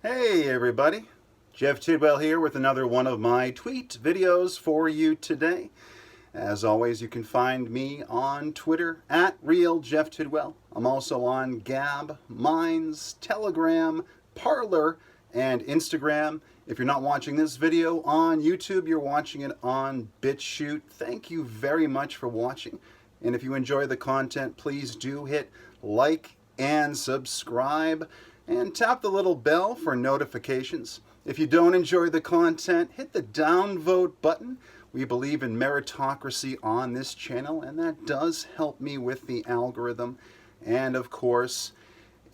Hey everybody, Jeff Tidwell here with another one of my tweet videos for you today. As always, you can find me on Twitter at RealJeffTidwell. I'm also on Gab, Minds, Telegram, Parler, and Instagram. If you're not watching this video on YouTube, you're watching it on BitChute. Thank you very much for watching. And if you enjoy the content, please do hit like and subscribe. And tap the little bell for notifications. If you don't enjoy the content, hit the downvote button. We believe in meritocracy on this channel, and that does help me with the algorithm. And of course,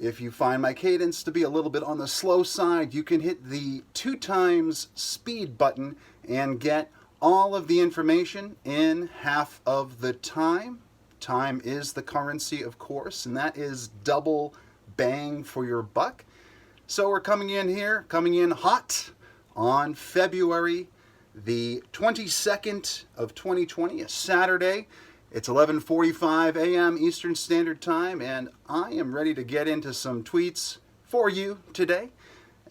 if you find my cadence to be a little bit on the slow side, you can hit the 2x speed button and get all of the information in half of the time. Time is the currency, of course, and that is double bang for your buck. So we're coming in hot on February the 22nd of 2020, a Saturday. It's 11:45 a.m. Eastern Standard Time, and I am ready to get into some tweets for you today.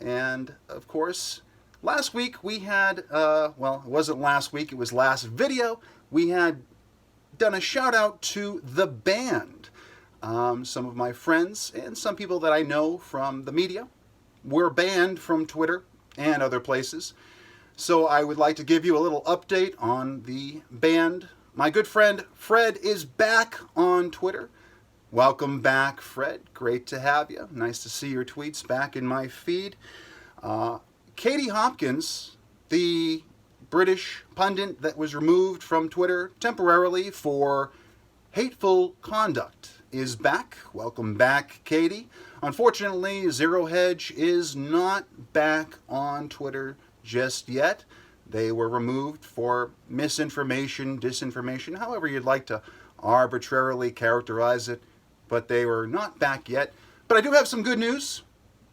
And of course, last week we had, well, it wasn't last week, it was last video, we had done a shout out to The Band. Some of my friends and some people that I know from the media were banned from Twitter and other places. So I would like to give you a little update on the band. My good friend Fred is back on Twitter. Welcome back, Fred. Great to have you. Nice to see your tweets back in my feed. Katie Hopkins, the British pundit that was removed from Twitter temporarily for hateful conduct, is back. Welcome back, Katie. Unfortunately, Zero Hedge is not back on Twitter just yet. They were removed for misinformation, disinformation, however you'd like to arbitrarily characterize it, but they were not back yet. But I do have some good news.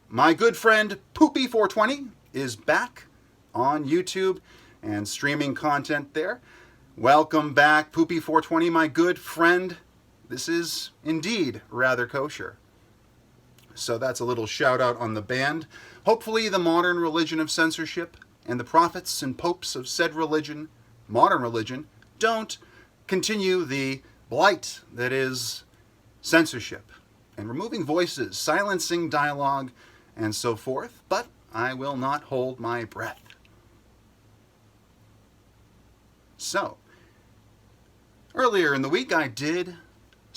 My good friend Poopy420 is back on YouTube and streaming content there. Welcome back, Poopy420, my good friend. This is indeed rather kosher. So that's a little shout out on the band. Hopefully the modern religion of censorship and the prophets and popes of said religion, modern religion, don't continue the blight that is censorship and removing voices, silencing dialogue, and so forth. But I will not hold my breath. So, earlier in the week I did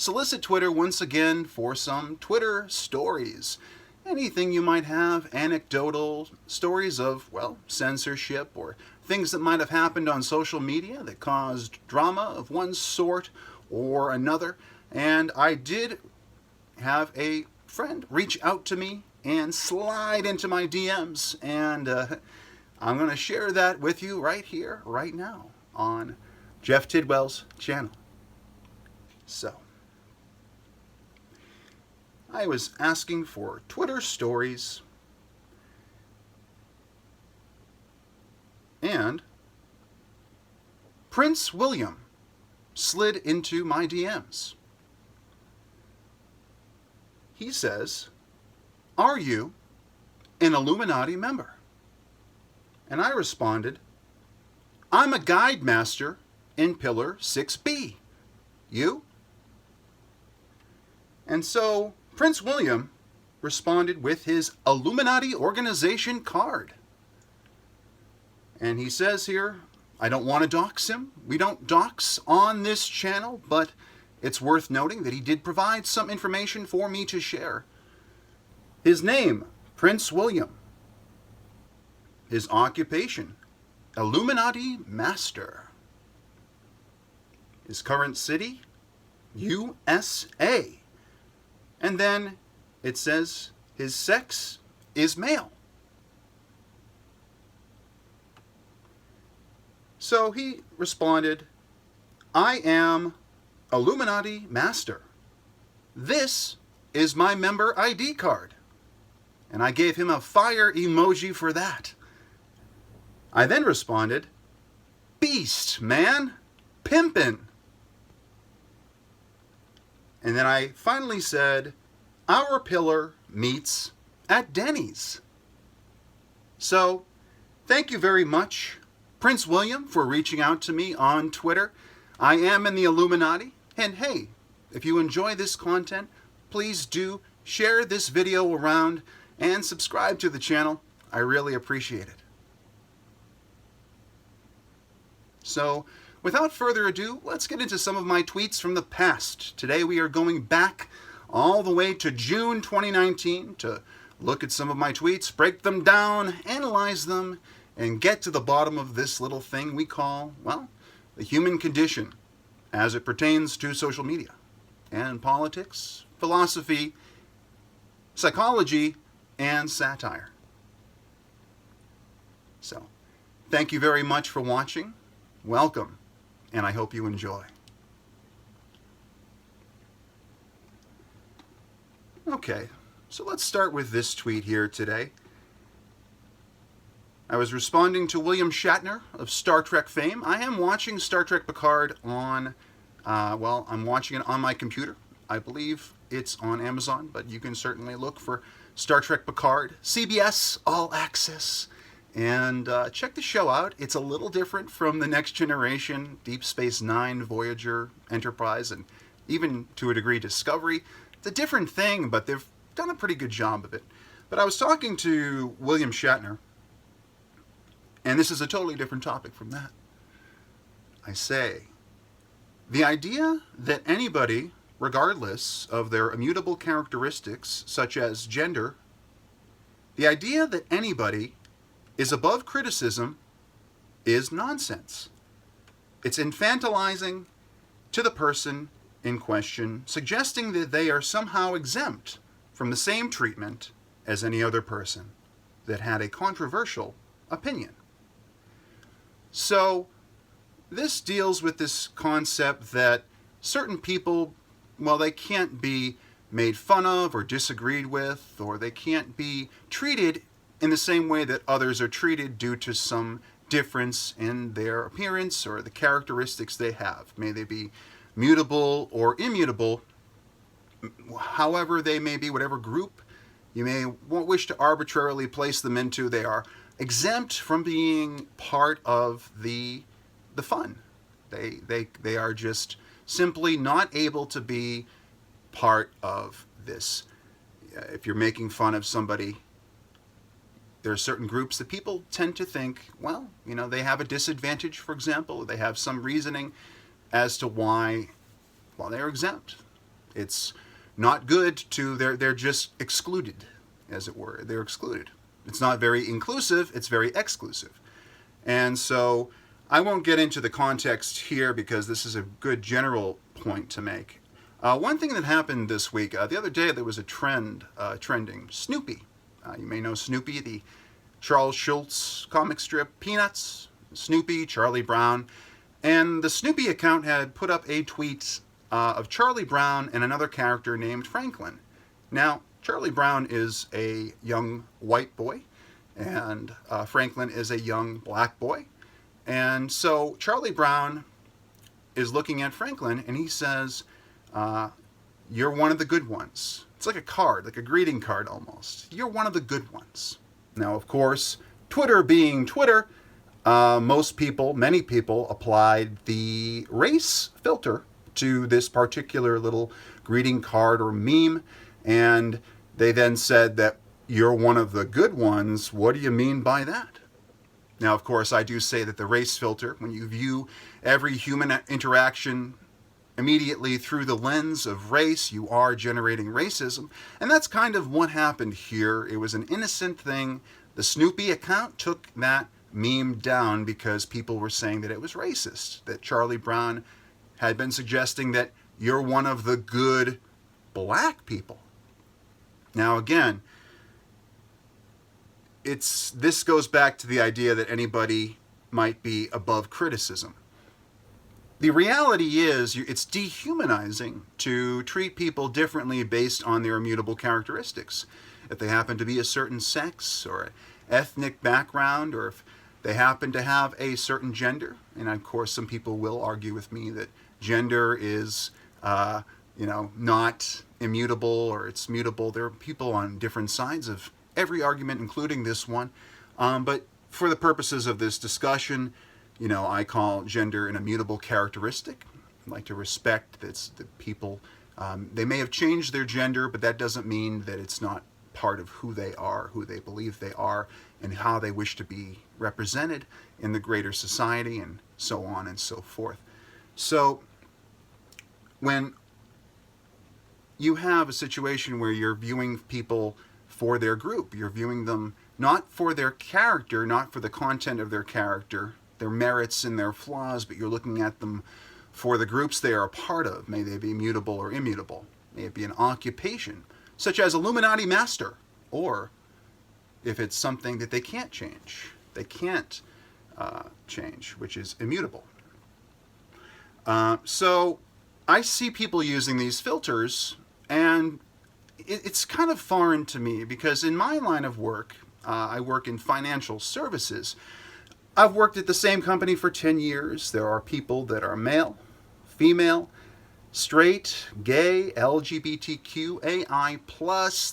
solicit Twitter once again for some Twitter stories. Anything you might have, anecdotal stories of, well, censorship or things that might have happened on social media that caused drama of one sort or another. And I did have a friend reach out to me and slide into my DMs, and I'm going to share that with you right here, right now on Jeff Tidwell's channel. So, I was asking for Twitter stories, and Prince William slid into my DMs. He says, "Are you an Illuminati member?" And I responded, "I'm a guide master in Pillar 6B. You?" And so Prince William responded with his Illuminati organization card. And he says here, I don't want to dox him. We don't dox on this channel, but it's worth noting that he did provide some information for me to share. His name, Prince William. His occupation, Illuminati Master. His current city, USA. And then it says his sex is male. So he responded, I am Illuminati Master. This is my member ID card. And I gave him a fire emoji for that. I then responded, Beast, man. Pimpin'. And then I finally said, our pillar meets at Denny's. So, thank you very much, Prince William, for reaching out to me on Twitter. I am in the Illuminati, and hey, if you enjoy this content, please do share this video around and subscribe to the channel. I really appreciate it. So, without further ado, let's get into some of my tweets from the past. Today we are going back all the way to June 2019 to look at some of my tweets, break them down, analyze them, and get to the bottom of this little thing we call, well, the human condition as it pertains to social media and politics, philosophy, psychology, and satire. So, thank you very much for watching. Welcome, and I hope you enjoy. Okay, so let's start with this tweet here today. I was responding to William Shatner of Star Trek fame. I am watching Star Trek Picard on, I'm watching it on my computer. I believe it's on Amazon, but you can certainly look for Star Trek Picard, CBS All Access, and check the show out. It's a little different from the Next Generation, Deep Space Nine, Voyager, Enterprise, and even to a degree Discovery. It's a different thing, but they've done a pretty good job of it. But I was talking to William Shatner, and this is a totally different topic from that. I say, the idea that anybody, regardless of their immutable characteristics, such as gender, the idea that anybody is above criticism is nonsense. It's infantilizing to the person in question, suggesting that they are somehow exempt from the same treatment as any other person that had a controversial opinion. So, this deals with this concept that certain people, well, they can't be made fun of or disagreed with, or they can't be treated in the same way that others are treated due to some difference in their appearance or the characteristics they have. May they be mutable or immutable, however they may be, whatever group you may wish to arbitrarily place them into, they are exempt from being part of the fun. They are just simply not able to be part of this. If you're making fun of somebody, there are certain groups that people tend to think, well, you know, they have a disadvantage, for example. They have some reasoning as to why, well, they're exempt. It's not good to, they're just excluded, as it were. They're excluded. It's not very inclusive, it's very exclusive. And so I won't get into the context here because this is a good general point to make. One thing that happened this week, the other day there was a trend trending Snoopy. You may know Snoopy, the Charles Schulz comic strip, Peanuts, Snoopy, Charlie Brown. And the Snoopy account had put up a tweet of Charlie Brown and another character named Franklin. Now, Charlie Brown is a young white boy, and Franklin is a young black boy. And so Charlie Brown is looking at Franklin, and he says, you're one of the good ones. It's like a card, like a greeting card almost. You're one of the good ones. Now, of course, Twitter being Twitter, most people, many people, applied the race filter to this particular little greeting card or meme, and they then said that you're one of the good ones. What do you mean by that? Now, of course, I do say that the race filter, when you view every human interaction immediately through the lens of race, you are generating racism. And that's kind of what happened here. It was an innocent thing. The Snoopy account took that meme down because people were saying that it was racist, that Charlie Brown had been suggesting that you're one of the good black people. Now, again, this goes back to the idea that anybody might be above criticism. The reality is, it's dehumanizing to treat people differently based on their immutable characteristics. If they happen to be a certain sex or ethnic background, or if they happen to have a certain gender, and of course some people will argue with me that gender is, not immutable or it's mutable. There are people on different sides of every argument, including this one. But for the purposes of this discussion, I call gender an immutable characteristic. I like to respect that people, they may have changed their gender, but that doesn't mean that it's not part of who they are, who they believe they are, and how they wish to be represented in the greater society, and so on and so forth. So when you have a situation where you're viewing people for their group, you're viewing them not for their character, not for the content of their character, their merits and their flaws, but you're looking at them for the groups they are a part of. May they be mutable or immutable. May it be an occupation, such as Illuminati master, or if it's something that they can't change, change, which is immutable. So I see people using these filters, and it's kind of foreign to me, because in my line of work, I work in financial services. I've worked at the same company for 10 years. There are people that are male, female, straight, gay, LGBTQAI+.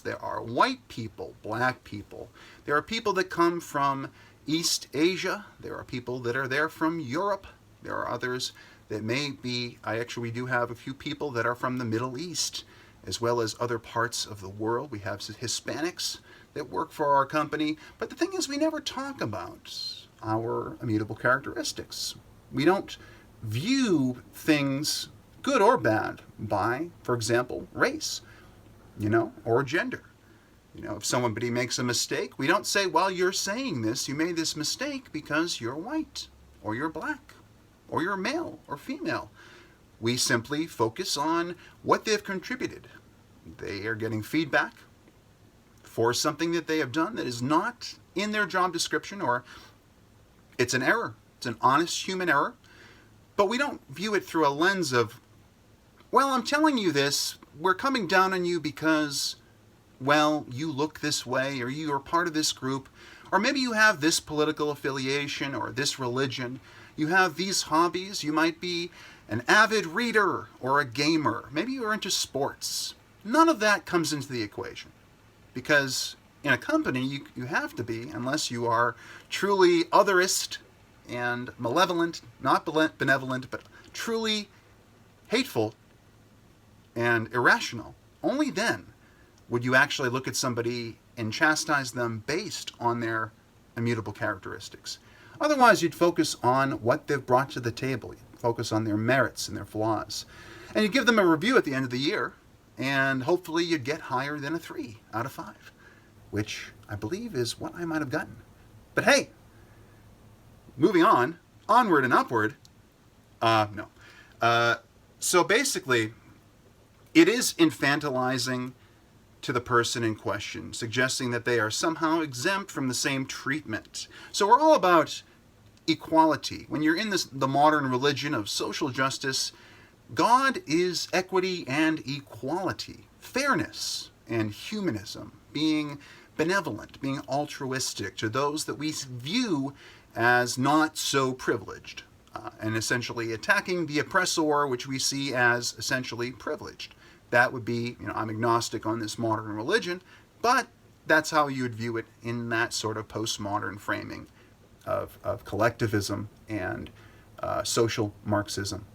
There are white people, black people. There are people that come from East Asia. There are people that are there from Europe. There are others that may be, we do have a few people that are from the Middle East, as well as other parts of the world. We have Hispanics that work for our company. But the thing is, we never talk about our immutable characteristics. We don't view things, good or bad, by, for example, race, or gender. If somebody makes a mistake, we don't say, well, you're saying this, you made this mistake because you're white, or you're black, or you're male or female. We simply focus on what they've contributed. They are getting feedback for something that they have done that is not in their job description, or it's an error. It's an honest human error. But we don't view it through a lens of, well, I'm telling you this, we're coming down on you because, well, you look this way, or you are part of this group, or maybe you have this political affiliation or this religion. You have these hobbies. You might be an avid reader or a gamer. Maybe you're into sports. None of that comes into the equation, because in a company you have to be, unless you are truly otherist and malevolent, not benevolent, but truly hateful and irrational. Only then would you actually look at somebody and chastise them based on their immutable characteristics. Otherwise, you'd focus on what they've brought to the table. You'd focus on their merits and their flaws. And you'd give them a review at the end of the year, and hopefully you'd get higher than a 3 out of 5, which I believe is what I might have gotten. But hey, moving on, onward and upward, no. So basically, it is infantilizing to the person in question, suggesting that they are somehow exempt from the same treatment. So we're all about equality. When you're in the modern religion of social justice, God is equity and equality, fairness and humanism, being benevolent, being altruistic to those that we view as not so privileged, and essentially attacking the oppressor, which we see as essentially privileged. That would be, I'm agnostic on this modern religion, but that's how you would view it in that sort of postmodern framing of collectivism and social Marxism.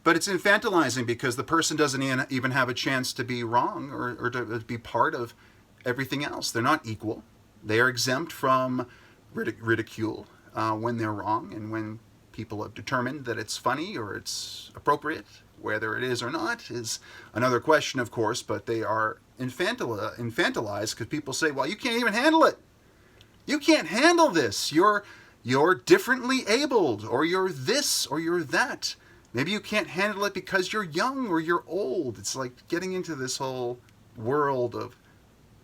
But it's infantilizing because the person doesn't even have a chance to be wrong or to be part of everything else. They're not equal. They are exempt from ridicule when they're wrong, and when people have determined that it's funny or it's appropriate. Whether it is or not is another question, of course, but they are infantilized because people say, well, you can't even handle it. You can't handle this. You're differently abled, or you're this, or you're that. Maybe you can't handle it because you're young or you're old. It's like getting into this whole world of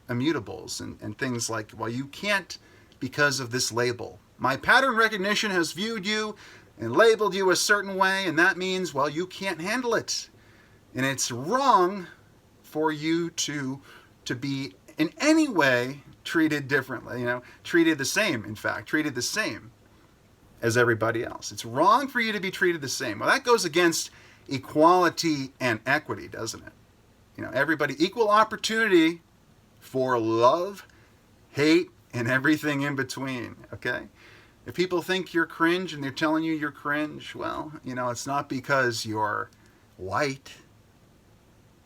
immutables and things like, well, you can't because of this label. My pattern recognition has viewed you and labeled you a certain way, and that means, well, you can't handle it. And it's wrong for you to be in any way treated differently, treated the same, in fact, treated the same as everybody else. It's wrong for you to be treated the same. Well, that goes against equality and equity, doesn't it? Everybody, equal opportunity for love, hate, and everything in between, okay? If people think you're cringe and they're telling you you're cringe, well, it's not because you're white.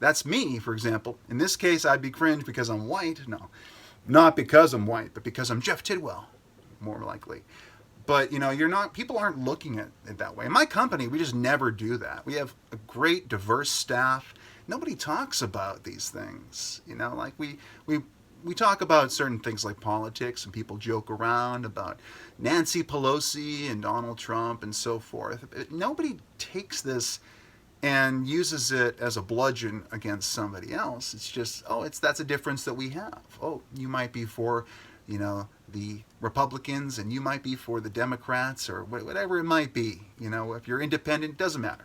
That's me, for example. In this case, I'd be cringe because I'm white. No, not because I'm white, but because I'm Jeff Tidwell, more likely. But, you're not, people aren't looking at it that way. In my company, we just never do that. We have a great, diverse staff. Nobody talks about these things, like we talk about certain things like politics, and people joke around about Nancy Pelosi and Donald Trump and so forth. Nobody takes this and uses it as a bludgeon against somebody else. It's just, that's a difference that we have. Oh, you might be for, the Republicans, and you might be for the Democrats, or whatever it might be. If you're independent, it doesn't matter.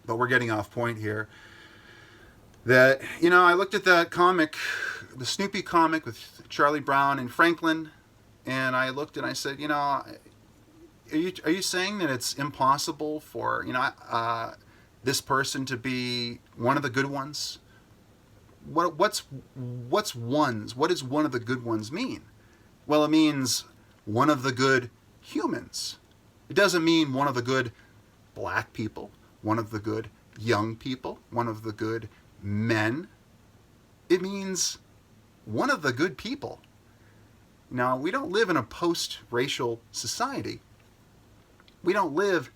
But we're getting off point here. That, I looked at that comic, the Snoopy comic with Charlie Brown and Franklin, and I looked and I said, are you saying that it's impossible for, this person to be one of the good ones? What's ones? What does one of the good ones mean? Well, it means one of the good humans. It doesn't mean one of the good black people, one of the good young people, one of the good men. It means one of the good people. Now, we don't live in a post-racial society. We don't live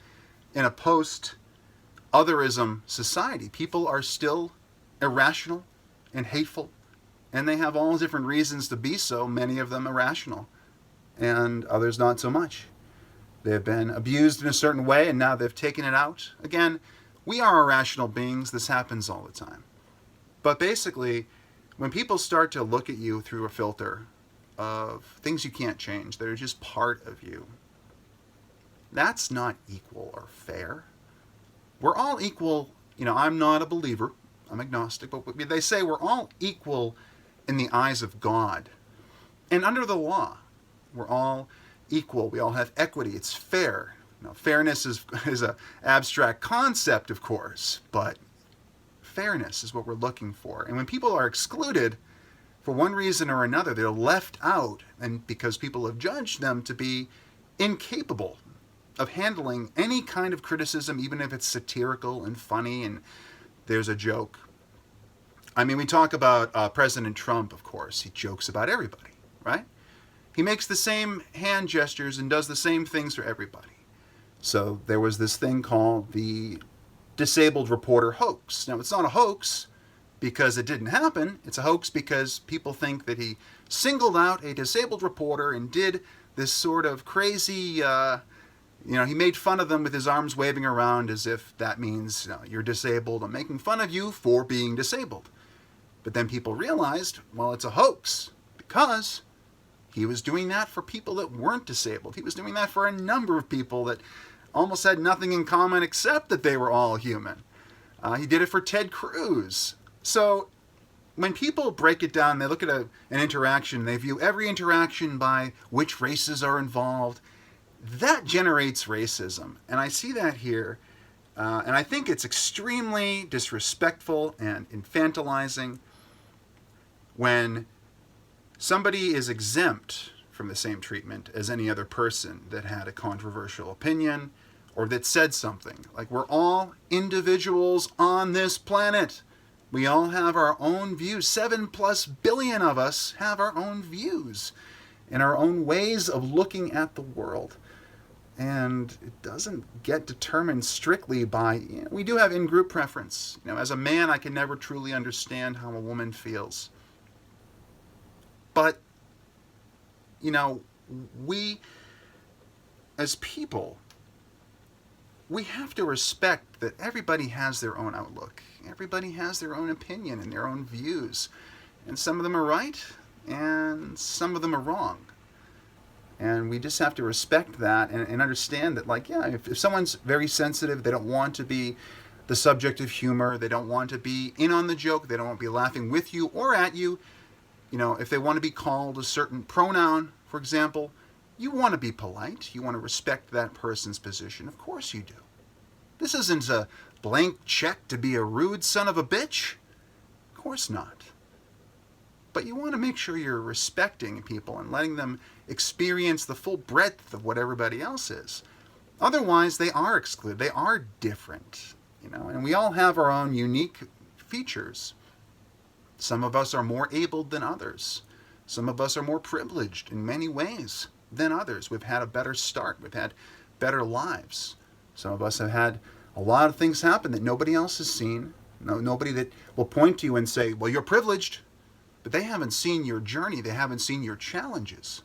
in a post-otherism society. People are still irrational and hateful, and they have all different reasons to be so, many of them irrational, and others not so much. They've been abused in a certain way, and now they've taken it out. Again, we are irrational beings. This happens all the time. But basically, when people start to look at you through a filter of things you can't change, that are just part of you, that's not equal or fair. We're all equal. I'm not a believer. I'm agnostic. But they say we're all equal in the eyes of God. And under the law, we're all equal. We all have equity. It's fair. Fairness is an abstract concept, of course, but fairness is what we're looking for. And when people are excluded for one reason or another, they're left out, and because people have judged them to be incapable of handling any kind of criticism, even if it's satirical and funny and there's a joke. I mean, we talk about President Trump, of course. He jokes about everybody, right? He makes the same hand gestures and does the same things for everybody. So there was this thing called the disabled reporter hoax. Now, it's not a hoax because it didn't happen. It's a hoax because people think that he singled out a disabled reporter and did this sort of crazy, he made fun of them with his arms waving around as if that means, you're disabled. I'm making fun of you for being disabled. But then people realized, well, it's a hoax because he was doing that for people that weren't disabled. He was doing that for a number of people that almost had nothing in common except that they were all human. He did it for Ted Cruz. So when people break it down, they look at an interaction, they view every interaction by which races are involved. That generates racism. And I see that here. And I think it's extremely disrespectful and infantilizing when somebody is exempt from the same treatment as any other person that had a controversial opinion or that said something. Like, we're all individuals on this planet. We all have our own views. 7+ billion of us have our own views and our own ways of looking at the world. And it doesn't get determined strictly by, we do have in-group preference. As a man, I can never truly understand how a woman feels. But, we, as people, we have to respect that everybody has their own outlook. Everybody has their own opinion and their own views. And some of them are right, and some of them are wrong. And we just have to respect that and understand that, if someone's very sensitive, they don't want to be the subject of humor, they don't want to be in on the joke, they don't want to be laughing with you or at you, if they want to be called a certain pronoun, for example, you want to be polite, you want to respect that person's position. Of course you do. This isn't a blank check to be a rude son of a bitch. Of course not. but you want to make sure you're respecting people and letting them experience the full breadth of what everybody else is. Otherwise, they are excluded. They are different, and we all have our own unique features. Some of us are more abled than others. Some of us are more privileged in many ways than others. We've had a better start. We've had better lives. Some of us have had a lot of things happen that nobody else has seen. Nobody that will point to you and say, well, you're privileged. But they haven't seen your journey. They haven't seen your challenges.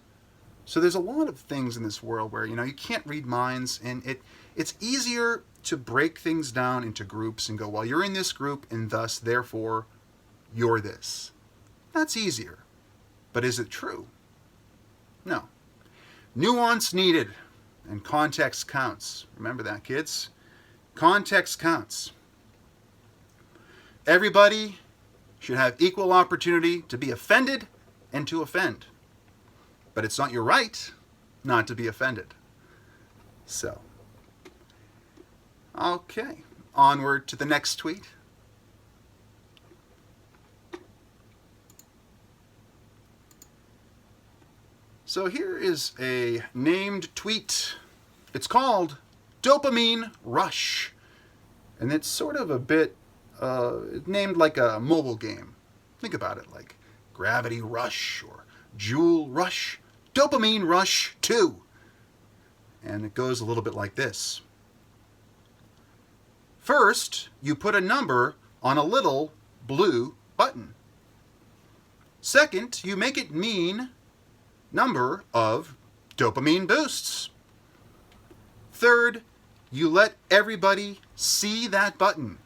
So there's a lot of things in this world where, you can't read minds. And it's easier to break things down into groups and go, well, you're in this group and thus, therefore, you're this. That's easier. But is it true? No. Nuance needed, and context counts. Remember that, kids? Context counts. Everybody should have equal opportunity to be offended and to offend. But it's not your right not to be offended. So, okay. Onward to the next tweet. So here is a named tweet. It's called Dopamine Rush. And it's sort of a bit named like a mobile game. Think about it, like Gravity Rush or Jewel Rush. Dopamine Rush 2. And it goes a little bit like this. First, you put a number on a little blue button. Second, you make it mean number of dopamine boosts. Third, you let everybody see that button.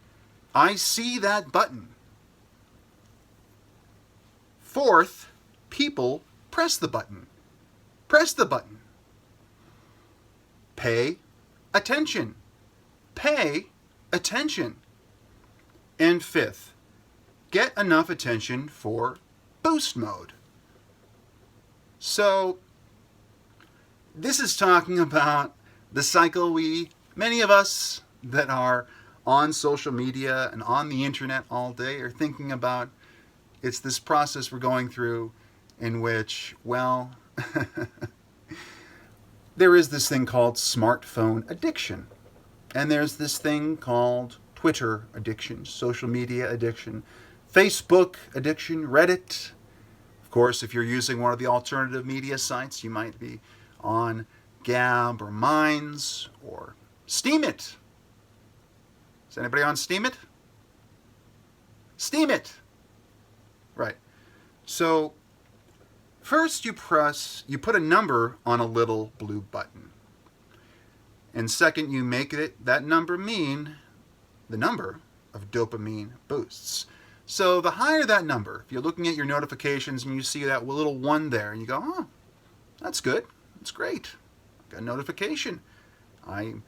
I see that button. Fourth, people press the button. Press the button. Pay attention. Pay attention. And fifth, get enough attention for boost mode. So, this is talking about the cycle many of us that are on social media and on the internet all day are thinking about. It's this process we're going through in which, well, there is this thing called smartphone addiction. And there's this thing called Twitter addiction, social media addiction, Facebook addiction, Reddit. Of course, if you're using one of the alternative media sites, you might be on Gab or Minds or Steemit. Is anybody on Steemit? Steemit! Right. So, first you put a number on a little blue button. And second, you make that number mean the number of dopamine boosts. So the higher that number, if you're looking at your notifications and you see that little 1 there, and you go, oh, that's good, that's great. Got a notification. I'm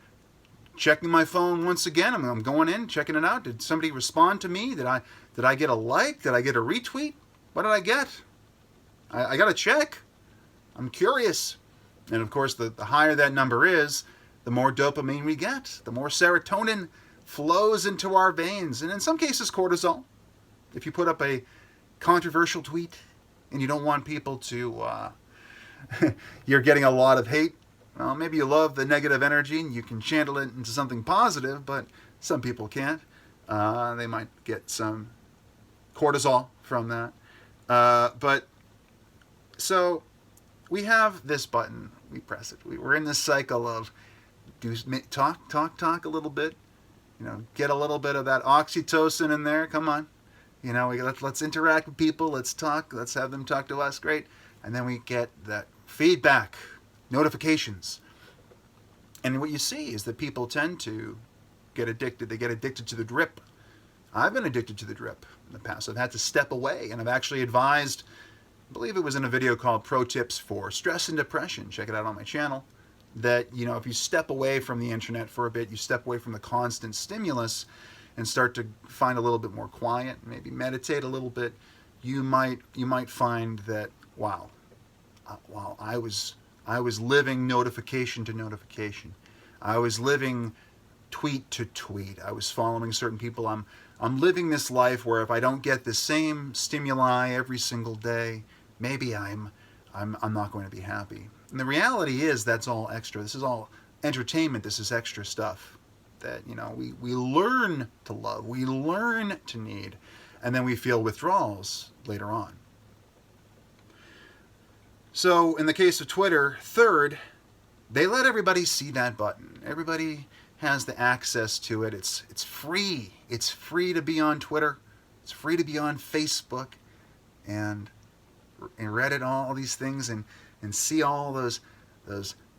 checking my phone once again. I'm going in, checking it out. Did somebody respond to me? Did I get a like? Did I get a retweet? What did I get? I got to check. I'm curious. And of course, the higher that number is, the more dopamine we get, the more serotonin flows into our veins, and in some cases cortisol. If you put up a controversial tweet and you don't want people to, you're getting a lot of hate, well, maybe you love the negative energy and you can channel it into something positive, but some people can't. They might get some cortisol from that. But so we have this button, we press it. We're in this cycle of talk a little bit, get a little bit of that oxytocin in there. Come on, let's interact with people. Let's talk. Let's have them talk to us. Great, and then we get that feedback, notifications, and what you see is that people tend to get addicted. They get addicted to the drip. I've been addicted to the drip in the past. I've had to step away, and I've actually advised. I believe it was in a video called Pro Tips for Stress and Depression. Check it out on my channel. That, if you step away from the internet for a bit, you step away from the constant stimulus and start to find a little bit more quiet, maybe meditate a little bit, you might find that, wow, I was living notification to notification. I was living tweet to tweet. I was following certain people. I'm living this life where if I don't get the same stimuli every single day, maybe I'm not going to be happy. And the reality is that's all extra. This is all entertainment. This is extra stuff that, you know, we learn to love, we learn to need, and then we feel withdrawals later on. So in the case of Twitter, third, they let everybody see that button. Everybody has the access to it. It's free. It's free to be on Twitter. It's free to be on Facebook and Reddit, all these things, and see all those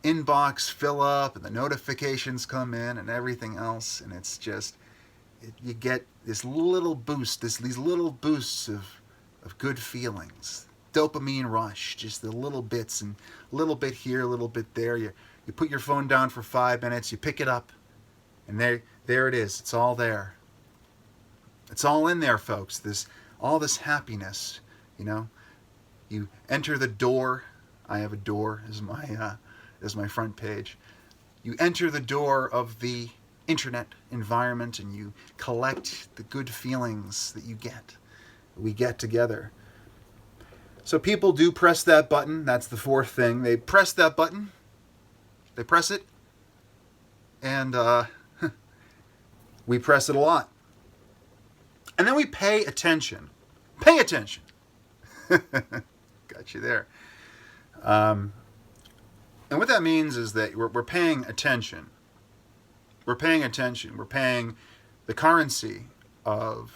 inbox fill up and the notifications come in and everything else. And it's just, you get this little boost, these little boosts of good feelings. Dopamine rush, just the little bits, and a little bit here, a little bit there. You put your phone down for 5 minutes, you pick it up, and there it is. It's all there. It's all in there, folks. All this happiness, you know. You enter the door. I have a door as my front page. You enter the door of the internet environment, and you collect the good feelings that we get together. So people do press that button. That's the fourth thing. They press that button. They press it, and we press it a lot. And then we pay attention. Pay attention. Got you there. And what that means is that we're paying attention. We're paying attention. We're paying the currency of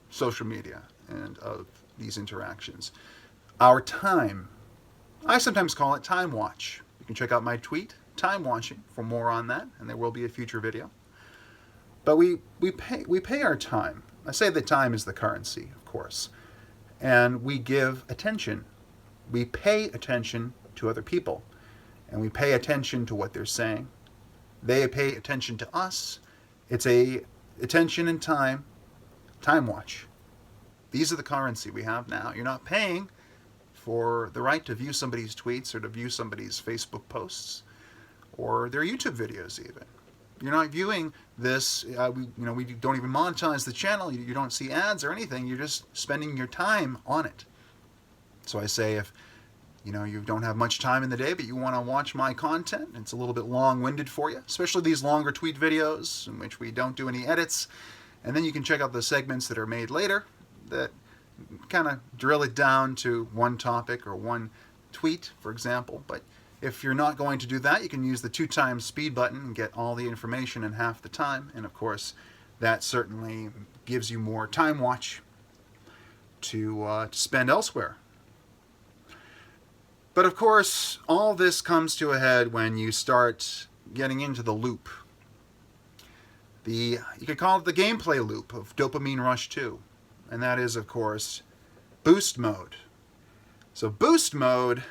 social media and of these interactions. Our time. I sometimes call it time watch. You can check out my tweet, time watching, for more on that, and there will be a future video. But we pay our time. I say that time is the currency, of course. And we give attention. We pay attention to other people. And we pay attention to what they're saying. They pay attention to us. It's a attention and time watch. These are the currency we have now. You're not paying for the right to view somebody's tweets or to view somebody's Facebook posts or their YouTube videos even. You're not viewing this, we don't even monetize the channel. You don't see ads or anything. You're just spending your time on it. So I say if, you don't have much time in the day, but you want to watch my content, it's a little bit long-winded for you, especially these longer tweet videos in which we don't do any edits. And then you can check out the segments that are made later that kind of drill it down to one topic or one tweet, for example. But if you're not going to do that, you can use the 2x speed button and get all the information in half the time. And of course, that certainly gives you more time watch to spend elsewhere. But of course, all this comes to a head when you start getting into the loop. You could call it the gameplay loop of Dopamine Rush 2. And that is, of course, boost mode. So boost mode,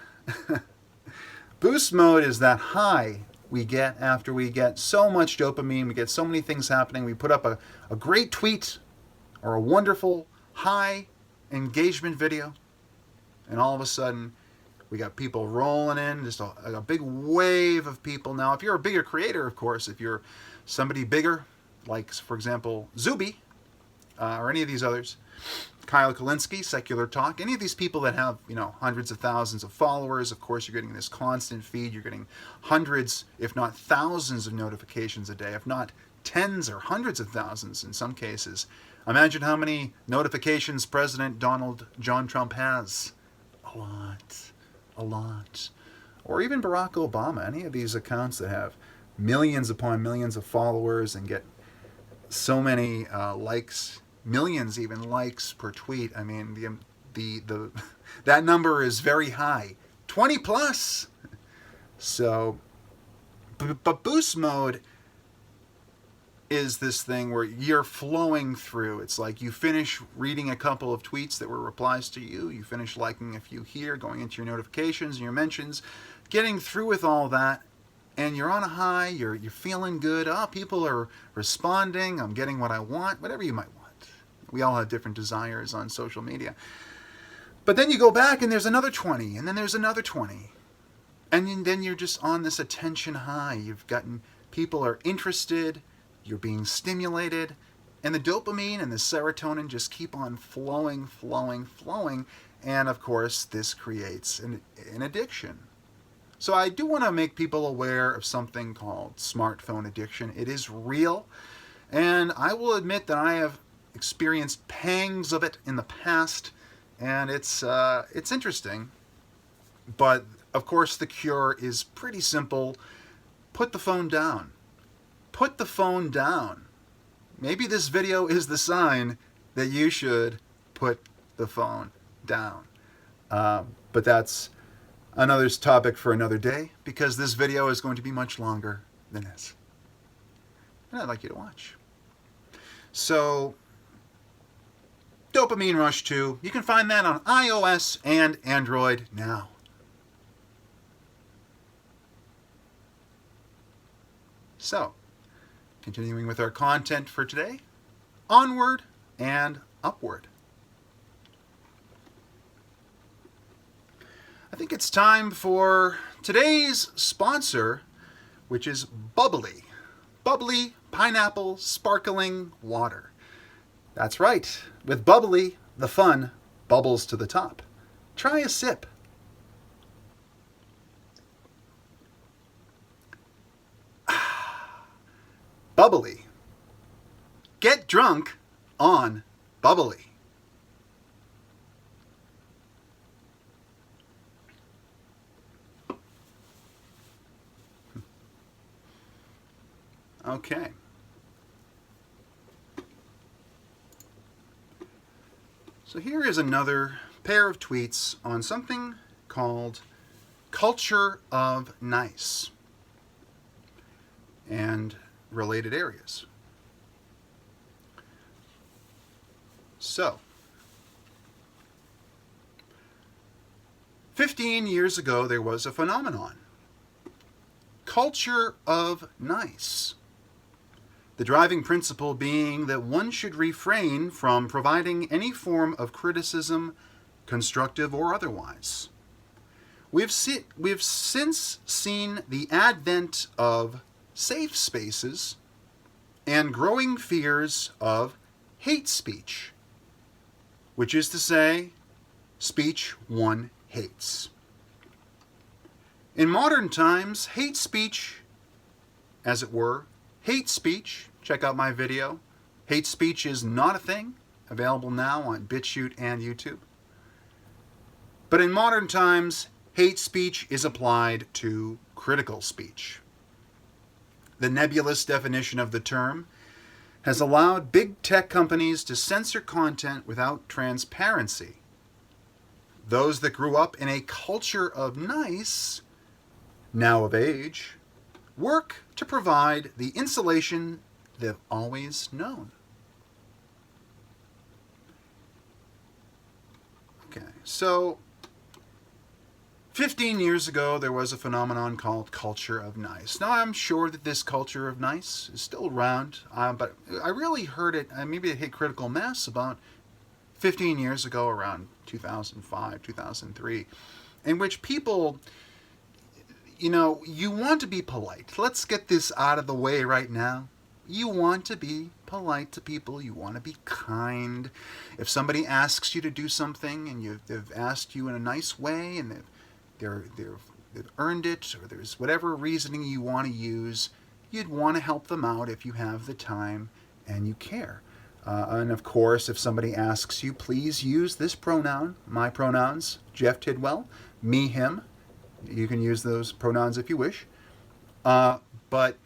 boost mode is that high we get after we get so much dopamine, we get so many things happening, we put up a great tweet or a wonderful high engagement video, and all of a sudden we got people rolling in, just a big wave of people. Now, if you're a bigger creator, of course, if you're somebody bigger, like, for example, Zuby, or any of these others, Kyle Kulinski, Secular Talk, any of these people that have, hundreds of thousands of followers, of course, you're getting this constant feed. You're getting hundreds, if not thousands of notifications a day, if not tens or hundreds of thousands in some cases. Imagine how many notifications President John Trump has. A lot. Or even Barack Obama, any of these accounts that have millions upon millions of followers and get so many likes, millions even likes per tweet. I mean, the that number is very high, 20 plus. So, but boost mode is this thing where you're flowing through. It's like you finish reading a couple of tweets that were replies to you. You finish liking a few here, going into your notifications and your mentions, getting through with all that. And you're on a high, you're feeling good. People are responding, I'm getting what I want, whatever you might want. We all have different desires on social media. But then you go back and there's another 20, and then there's another 20. And then you're just on this attention high. You've gotten, people are interested, you're being stimulated, and the dopamine and the serotonin just keep on flowing, flowing, flowing, and of course this creates an addiction. So I do want to make people aware of something called smartphone addiction. It is real, and I will admit that I have experienced pangs of it in the past, and it's interesting. But of course the cure is pretty simple. Put the phone down. Put the phone down. Maybe this video is the sign that you should put the phone down. But that's another topic for another day, because this video is going to be much longer than this. And I'd like you to watch. So, Dopamine Rush 2, you can find that on iOS and Android now. So, continuing with our content for today, onward and upward. I think it's time for today's sponsor, which is Bubbly. Bubbly Pineapple Sparkling Water. That's right. With Bubbly, the fun bubbles to the top. Try a sip. Bubbly. Get drunk on Bubbly. Okay. So here is another pair of tweets on something called Culture of Nice and related areas. So, 15 years ago there was a phenomenon. Culture of nice. The driving principle being that one should refrain from providing any form of criticism, constructive or otherwise. We've since seen the advent of safe spaces and growing fears of hate speech, which is to say, speech one hates. In modern times, hate speech, as it were, hate speech, check out my video, hate speech is not a thing, available now on BitChute and YouTube. But in modern times, hate speech is applied to critical speech. The nebulous definition of the term has allowed big tech companies to censor content without transparency. Those that grew up in a culture of nice, now of age, work to provide the insulation they've always known. Okay, so 15 years ago, there was a phenomenon called culture of nice. Now, I'm sure that this culture of nice is still around, but I really heard it, maybe it hit critical mass about 15 years ago, around 2005, 2003, in which people, you want to be polite. Let's get this out of the way right now. You want to be polite to people. You want to be kind. If somebody asks you to do something and they've asked you in a nice way and they've earned it, or there's whatever reasoning you want to use, you'd want to help them out if you have the time and you care. And of course, if somebody asks you, please use this pronoun, my pronouns, Jeff Tidwell, me, him. You can use those pronouns if you wish. But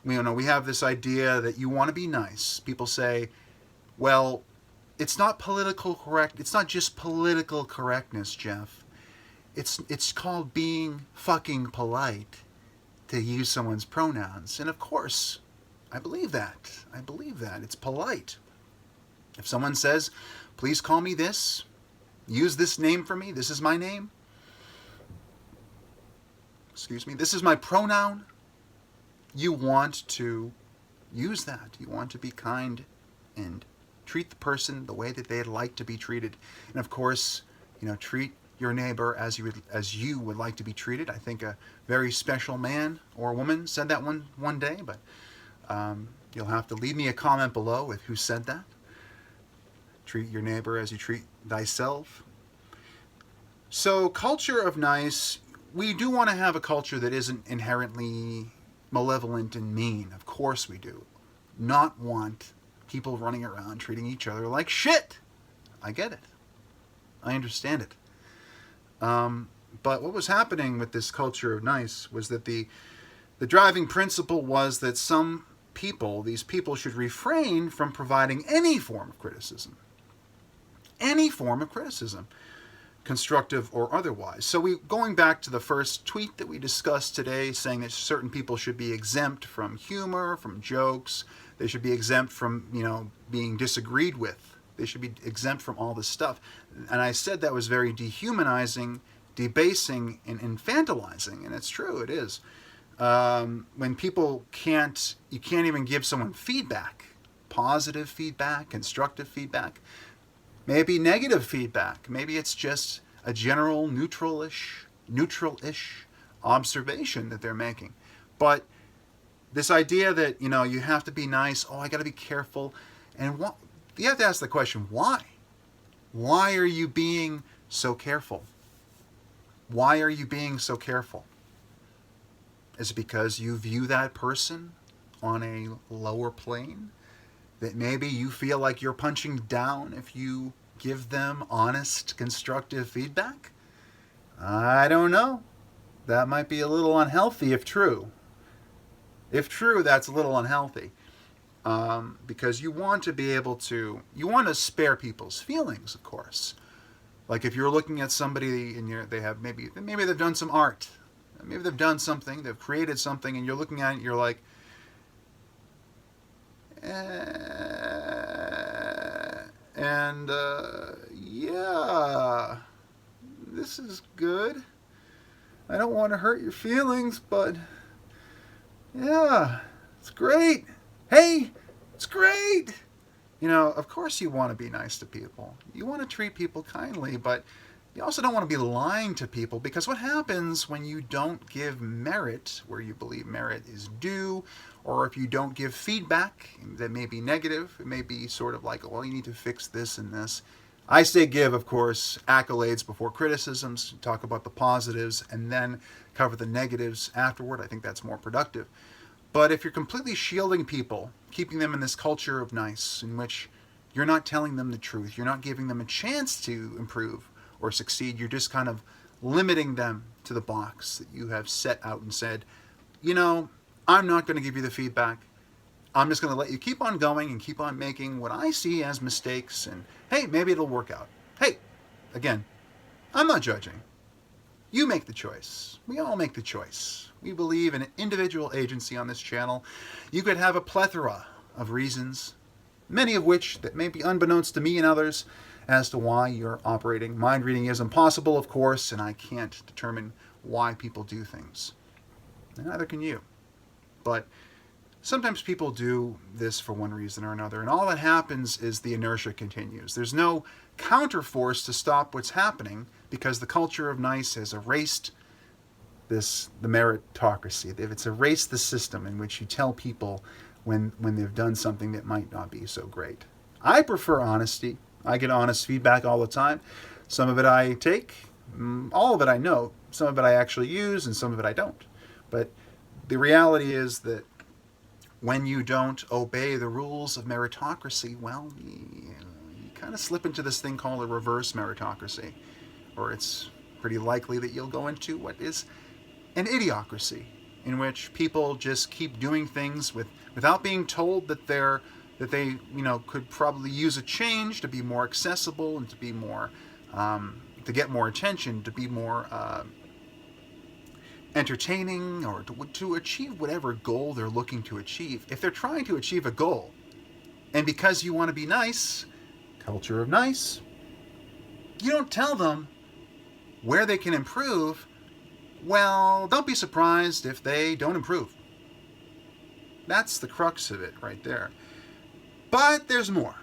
we have this idea that you want to be nice. People say, well, it's not political correct. It's not just political correctness, Jeff. It's called being fucking polite to use someone's pronouns. And of course, I believe that. It's polite. If someone says, please call me this, use this name for me, this is my name, this is my pronoun, you want to use that. You want to be kind and treat the person the way that they'd like to be treated. And of course, treat your neighbor as you would like to be treated. I think a very special man or woman said that one day, but You'll have to leave me a comment below with who said that. Treat your neighbor as you treat thyself. So, culture of nice, we do want to have a culture that isn't inherently malevolent and mean. Of course we do. Not want people running around treating each other like shit. I get it. I understand it. But what was happening with this culture of nice was that the driving principle was that these people should refrain from providing any form of criticism. Any form of criticism, constructive or otherwise. So going back to the first tweet that we discussed today, saying that certain people should be exempt from humor, from jokes, they should be exempt from, being disagreed with. They should be exempt from all this stuff. And I said that was very dehumanizing, debasing, and infantilizing, and it's true, it is. When people you can't even give someone feedback, positive feedback, constructive feedback, maybe negative feedback. Maybe it's just a general neutral-ish observation that they're making. But this idea that, you have to be nice, I got to be careful, and you have to ask the question, why? Why are you being so careful? Why are you being so careful? Is it because you view that person on a lower plane? That maybe you feel like you're punching down if you give them honest, constructive feedback? I don't know. That might be a little unhealthy if true. If true, that's a little unhealthy. Because you want to spare people's feelings, of course. Like if you're looking at somebody and they have maybe they've done some art. Maybe they've done something, they've created something, and you're looking at it and you're like, yeah, this is good. I don't want to hurt your feelings, but yeah, it's great. Hey, it's great. Of course you want to be nice to people. You want to treat people kindly, but you also don't want to be lying to people, because what happens when you don't give merit where you believe merit is due, or if you don't give feedback that may be negative, it may be sort of like, you need to fix this and this. I say give, of course, accolades before criticisms, talk about the positives, and then cover the negatives afterward. I think that's more productive. But if you're completely shielding people, keeping them in this culture of nice, in which you're not telling them the truth, you're not giving them a chance to improve or succeed, you're just kind of limiting them to the box that you have set out and said, I'm not going to give you the feedback. I'm just going to let you keep on going and keep on making what I see as mistakes, and hey, maybe it'll work out. Hey, again, I'm not judging. You make the choice. We all make the choice. We believe in individual agency on this channel. You could have a plethora of reasons, many of which that may be unbeknownst to me and others, as to why you're operating. Mind reading is impossible, of course, and I can't determine why people do things. And neither can you. But sometimes people do this for one reason or another, and all that happens is the inertia continues. There's no counterforce to stop what's happening, because the culture of nice has erased the meritocracy. It's erased the system in which you tell people when they've done something that might not be so great. I prefer honesty. I get honest feedback all the time. Some of it I take, all of it I note, some of it I actually use, and some of it I don't. But the reality is that when you don't obey the rules of meritocracy, you kind of slip into this thing called a reverse meritocracy, or it's pretty likely that you'll go into what is an idiocracy, in which people just keep doing things without being told that they could probably use a change to be more accessible and to be more to get more attention, to be more entertaining, or to achieve whatever goal they're looking to achieve. If they're trying to achieve a goal, and because you want to be nice, culture of nice, you don't tell them where they can improve, don't be surprised if they don't improve. That's the crux of it right there. But there's more.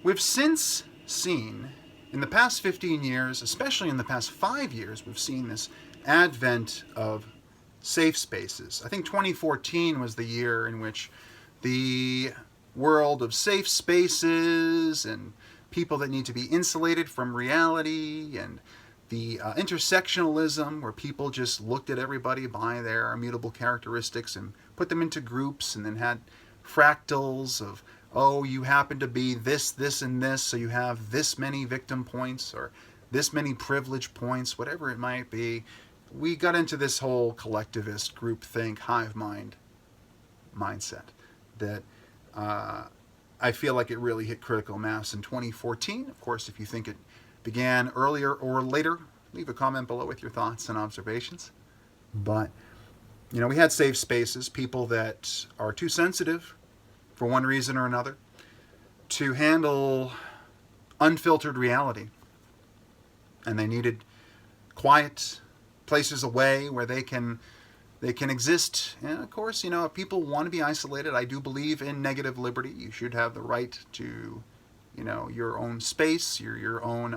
We've since seen, in the past 15 years, especially in the past 5 years, we've seen this advent of safe spaces. I think 2014 was the year in which the world of safe spaces and people that need to be insulated from reality, and the intersectionalism where people just looked at everybody by their immutable characteristics and put them into groups, and then had fractals of, oh, you happen to be this, this, and this, so you have this many victim points or this many privilege points, whatever it might be. We got into this whole collectivist groupthink hive mind mindset that I feel like it really hit critical mass in 2014. Of course, if you think it began earlier or later, leave a comment below with your thoughts and observations. But, you know, we had safe spaces, people that are too sensitive for one reason or another to handle unfiltered reality. And they needed quiet places away where they can exist. And of course, you know, if people want to be isolated, I do believe in negative liberty. You should have the right to, you know, your own space, your own.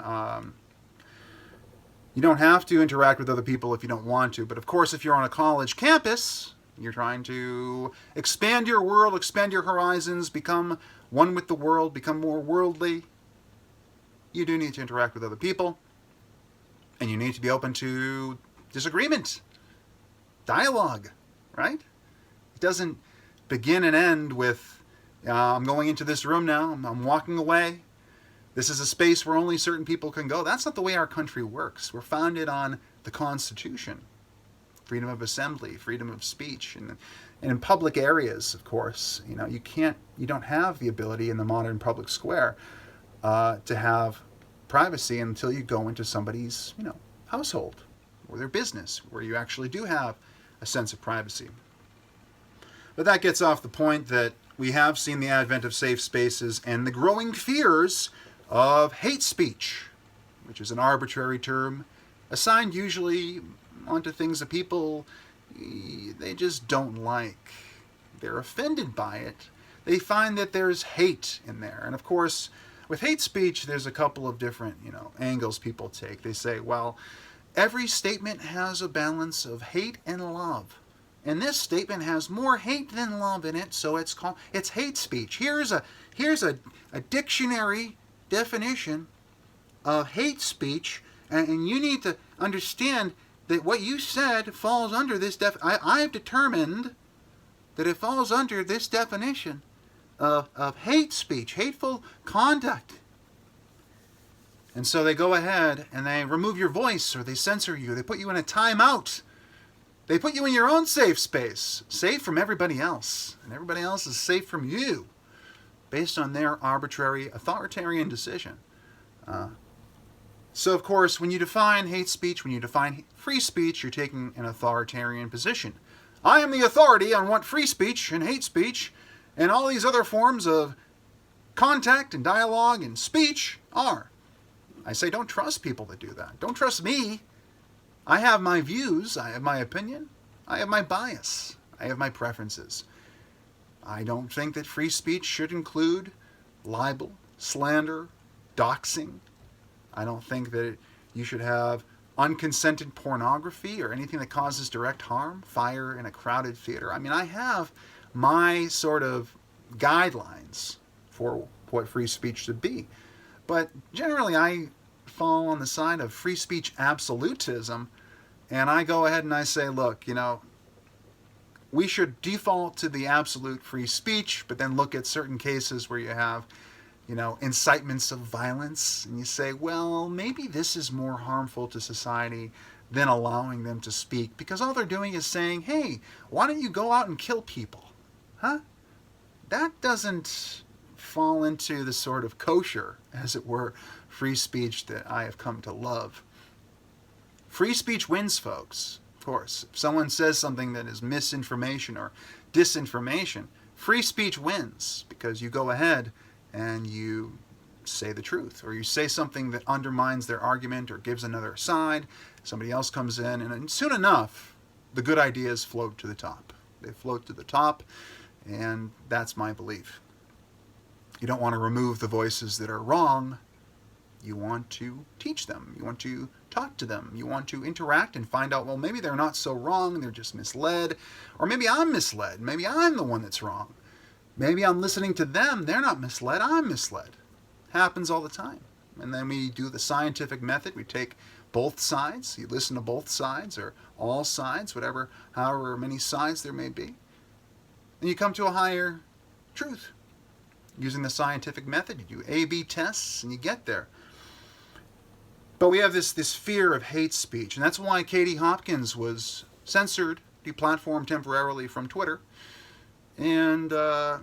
You don't have to interact with other people if you don't want to. But of course, if you're on a college campus, you're trying to expand your world, expand your horizons, become one with the world, become more worldly. You do need to interact with other people. And you need to be open to disagreement, dialogue, right? It doesn't begin and end with, I'm going into this room now, I'm walking away. This is a space where only certain people can go. That's not the way our country works. We're founded on the Constitution, freedom of assembly, freedom of speech, and in public areas, of course, you know, you don't have the ability in the modern public square to have privacy until you go into somebody's, you know, household or their business, where you actually do have a sense of privacy. But that gets off the point that we have seen the advent of safe spaces and the growing fears of hate speech, which is an arbitrary term assigned usually onto things that people, they just don't like. They're offended by it. They find that there's hate in there. And of course, with hate speech, there's a couple of different, you know, angles people take. They say, well, every statement has a balance of hate and love. And this statement has more hate than love in it, so it's hate speech. Here's a dictionary definition of hate speech, and you need to understand that what you said falls under this I've determined that it falls under this definition of hate speech, hateful conduct. And so they go ahead and they remove your voice, or they censor you. They put you in a timeout. They put you in your own safe space, safe from everybody else. And everybody else is safe from you, based on their arbitrary authoritarian decision. So, of course, when you define hate speech, when you define free speech, you're taking an authoritarian position. I am the authority on what free speech and hate speech and all these other forms of contact and dialogue and speech are. I say, don't trust people that do that. Don't trust me. I have my views. I have my opinion. I have my bias. I have my preferences. I don't think that free speech should include libel, slander, doxing. I don't think that you should have unconsented pornography or anything that causes direct harm, fire in a crowded theater. I mean, I have my sort of guidelines for what free speech should be. But generally, I fall on the side of free speech absolutism, and I go ahead and I say, look, you know, we should default to the absolute free speech, but then look at certain cases where you have, you know, incitements of violence, and you say, well, maybe this is more harmful to society than allowing them to speak, because all they're doing is saying, hey, why don't you go out and kill people? Huh? That doesn't fall into the sort of kosher, as it were, free speech that I have come to love. Free speech wins, folks. Of course, if someone says something that is misinformation or disinformation, free speech wins, because you go ahead and you say the truth, or you say something that undermines their argument or gives another side. Somebody else comes in, and soon enough, the good ideas float to the top. They float to the top, and that's my belief. You don't want to remove the voices that are wrong. You want to teach them. You want to talk to them. You want to interact and find out, well, maybe they're not so wrong, they're just misled. Or maybe I'm misled. Maybe I'm the one that's wrong. Maybe I'm listening to them, they're not misled, I'm misled. Happens all the time. And then we do the scientific method. We take both sides. You listen to both sides or all sides, whatever, however many sides there may be. And you come to a higher truth. Using the scientific method, you do A/B tests, and you get there. But we have this fear of hate speech, and that's why Katie Hopkins was censored, deplatformed temporarily from Twitter. And I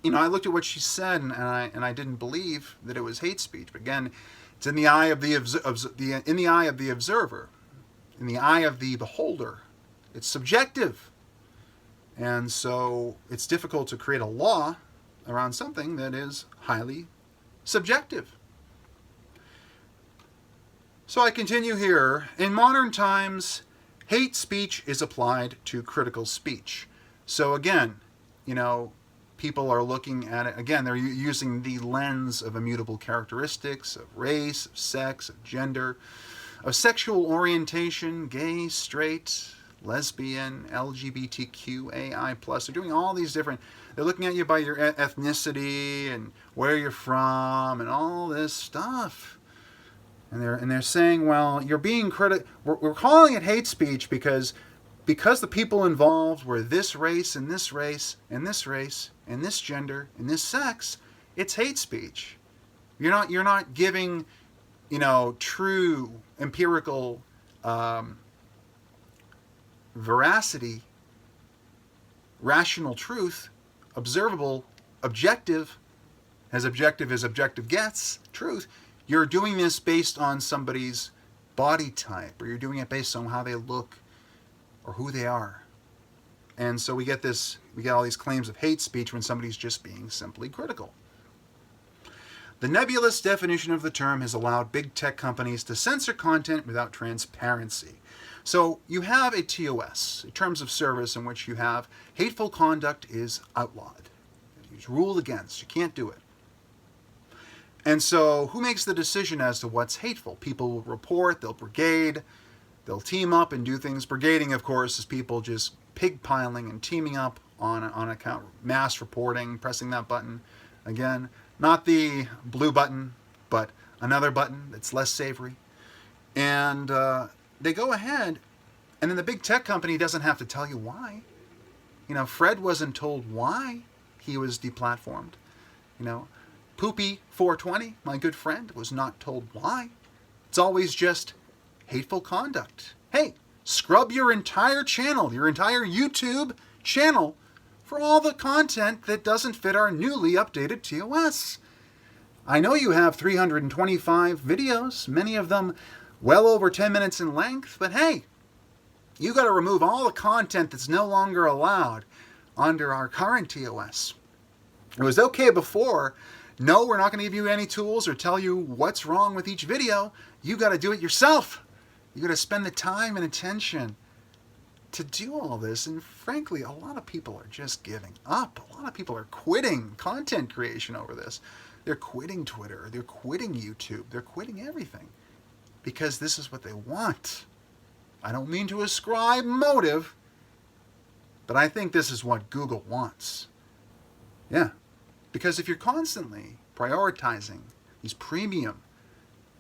looked at what she said, and I didn't believe that it was hate speech. But again, it's in the eye of the observer, in the eye of the beholder. It's subjective, and so it's difficult to create a law around something that is highly subjective. So I continue here. In modern times, hate speech is applied to critical speech. So again, people are looking at it, again, they're using the lens of immutable characteristics, of race, of sex, of gender, of sexual orientation, gay, straight, lesbian, LGBTQAI+. They're doing all these different, they're looking at you by your ethnicity and where you're from and all this stuff. And they're saying, well, you're being critical. We're calling it hate speech because the people involved were this race and this race and this race and this gender and this sex. It's hate speech. You're not giving, true empirical veracity, rational truth, observable, objective as objective gets, truth. You're doing this based on somebody's body type, or you're doing it based on how they look or who they are. And so we get all these claims of hate speech when somebody's just being simply critical. The nebulous definition of the term has allowed big tech companies to censor content without transparency. So you have a TOS, terms of service, in which you have hateful conduct is outlawed. It's ruled against. You can't do it. And so who makes the decision as to what's hateful? People will report, they'll brigade, they'll team up and do things. Brigading, of course, is people just pigpiling and teaming up on account, mass reporting, pressing that button. Again, not the blue button, but another button that's less savory. And they go ahead, and then the big tech company doesn't have to tell you why. Fred wasn't told why he was deplatformed. Poopy 420, my good friend, was not told why. It's always just hateful conduct. Hey, scrub your entire channel, your entire YouTube channel, for all the content that doesn't fit our newly updated TOS. I know you have 325 videos, many of them well over 10 minutes in length, but hey, you got to remove all the content that's no longer allowed under our current TOS. It was okay before. No, we're not going to give you any tools or tell you what's wrong with each video. You got to do it yourself. You got to spend the time and attention to do all this. And frankly, a lot of people are just giving up. A lot of people are quitting content creation over this. They're quitting Twitter. They're quitting YouTube. They're quitting everything because this is what they want. I don't mean to ascribe motive, but I think this is what Google wants. Yeah. Because if you're constantly prioritizing these premium,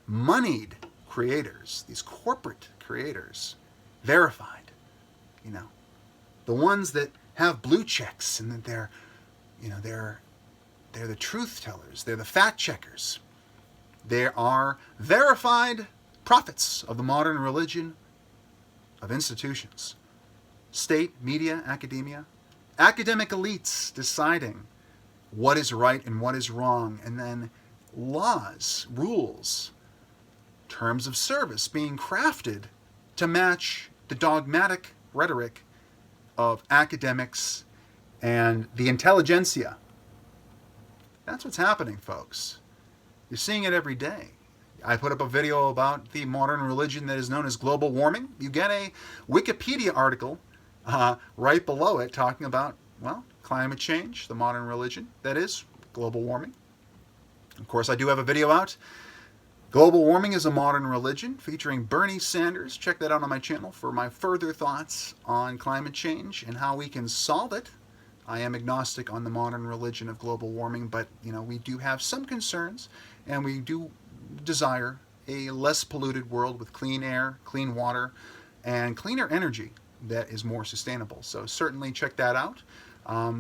moneyed creators, these corporate creators, verified, the ones that have blue checks and that they're the truth tellers, they're the fact checkers. They are verified prophets of the modern religion of institutions, state, media, academia, academic elites deciding what is right and what is wrong, and then laws, rules, terms of service being crafted to match the dogmatic rhetoric of academics and the intelligentsia. That's what's happening, folks. You're seeing it every day. I put up a video about the modern religion that is known as global warming. You get a Wikipedia article right below it talking about, climate change, the modern religion, that is global warming. Of course, I do have a video out. Global Warming is a Modern Religion, featuring Bernie Sanders. Check that out on my channel for my further thoughts on climate change and how we can solve it. I am agnostic on the modern religion of global warming, but we do have some concerns, and we do desire a less polluted world with clean air, clean water, and cleaner energy that is more sustainable. So certainly check that out.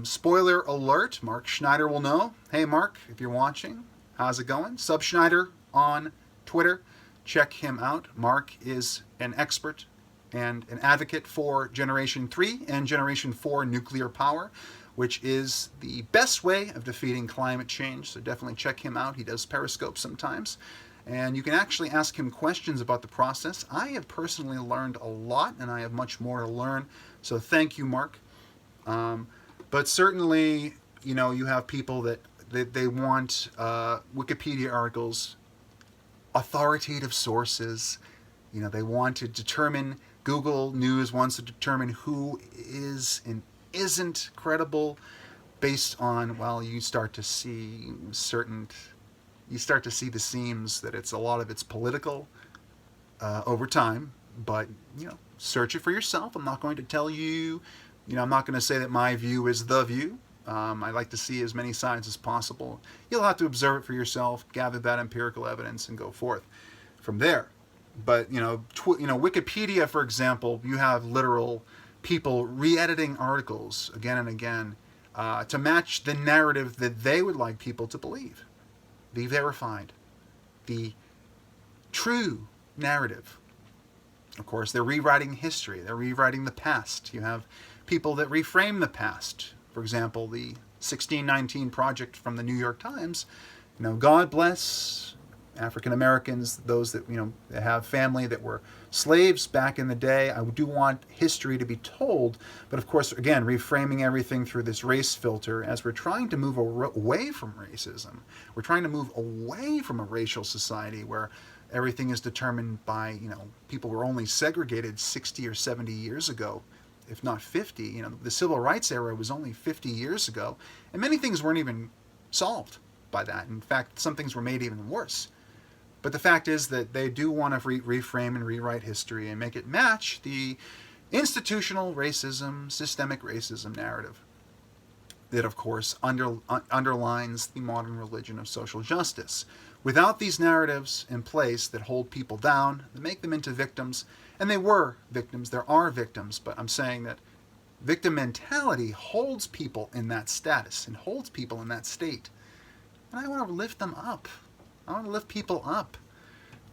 Spoiler alert, Mark Schneider will know. Hey Mark, if you're watching, how's it going? Sub Schneider on Twitter. Check him out. Mark is an expert and an advocate for Generation 3 and Generation 4 nuclear power, which is the best way of defeating climate change. So definitely check him out. He does Periscope sometimes. And you can actually ask him questions about the process. I have personally learned a lot, and I have much more to learn. So thank you, Mark. But certainly, you have people that they want Wikipedia articles, authoritative sources. They want to determine, Google News wants to determine who is and isn't credible based on, you start to see the seams that a lot of it's political over time. But, search it for yourself. I'm not going to tell you, I'm not going to say that my view is the view. I like to see as many sides as possible. You'll have to observe it for yourself, gather that empirical evidence, and go forth from there. But Wikipedia, for example, you have literal people re-editing articles again and again to match the narrative that they would like people to believe, the verified, the true narrative. Of course, they're rewriting history. They're rewriting the past. You have people that reframe the past. For example, the 1619 Project from the New York Times. God bless African Americans, those that that have family that were slaves back in the day. I do want history to be told, but of course, again, reframing everything through this race filter as we're trying to move away from racism. We're trying to move away from a racial society where everything is determined by people were only segregated 60 or 70 years ago, if not 50. The civil rights era was only 50 years ago, and many things weren't even solved by that. In fact, some things were made even worse. But the fact is that they do want to reframe and rewrite history and make it match the institutional racism, systemic racism narrative that, of course, underlines the modern religion of social justice. Without these narratives in place that hold people down, that make them into victims, and they were victims, there are victims, but I'm saying that victim mentality holds people in that status and holds people in that state. And I want to lift them up. I want to lift people up.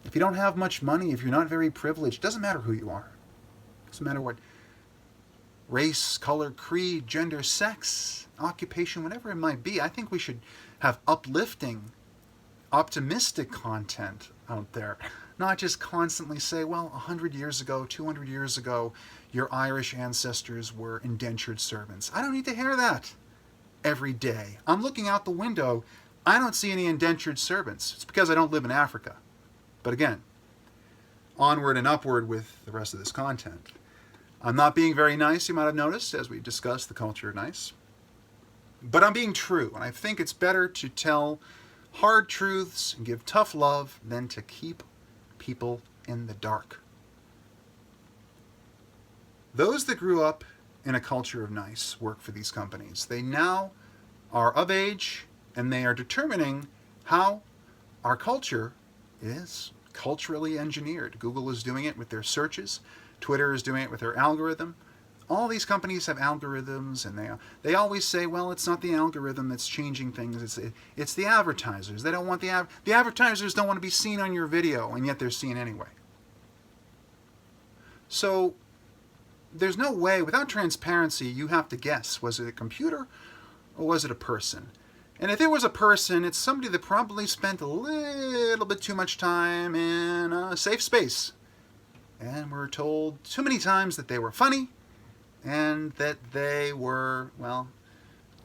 If you don't have much money, if you're not very privileged, it doesn't matter who you are. It doesn't matter what race, color, creed, gender, sex, occupation, whatever it might be. I think we should have uplifting, optimistic content out there. Not just constantly say, 100 years ago, 200 years ago, your Irish ancestors were indentured servants. I don't need to hear that every day. I'm looking out the window. I don't see any indentured servants. It's because I don't live in Africa. But again, onward and upward with the rest of this content. I'm not being very nice, you might have noticed, as we discussed the culture of nice. But I'm being true, and I think it's better to tell hard truths and give tough love than to keep people in the dark. Those that grew up in a culture of nice work for these companies. They now are of age, and they are determining how our culture is culturally engineered. Google is doing it with their searches. Twitter is doing it with their algorithm. All these companies have algorithms, and they always say, it's not the algorithm that's changing things. It's the advertisers. They don't want the advertisers don't want to be seen on your video, and yet they're seen anyway. So there's no way, without transparency, you have to guess, was it a computer or was it a person? And if it was a person, it's somebody that probably spent a little bit too much time in a safe space. And were told too many times that they were funny and that they were,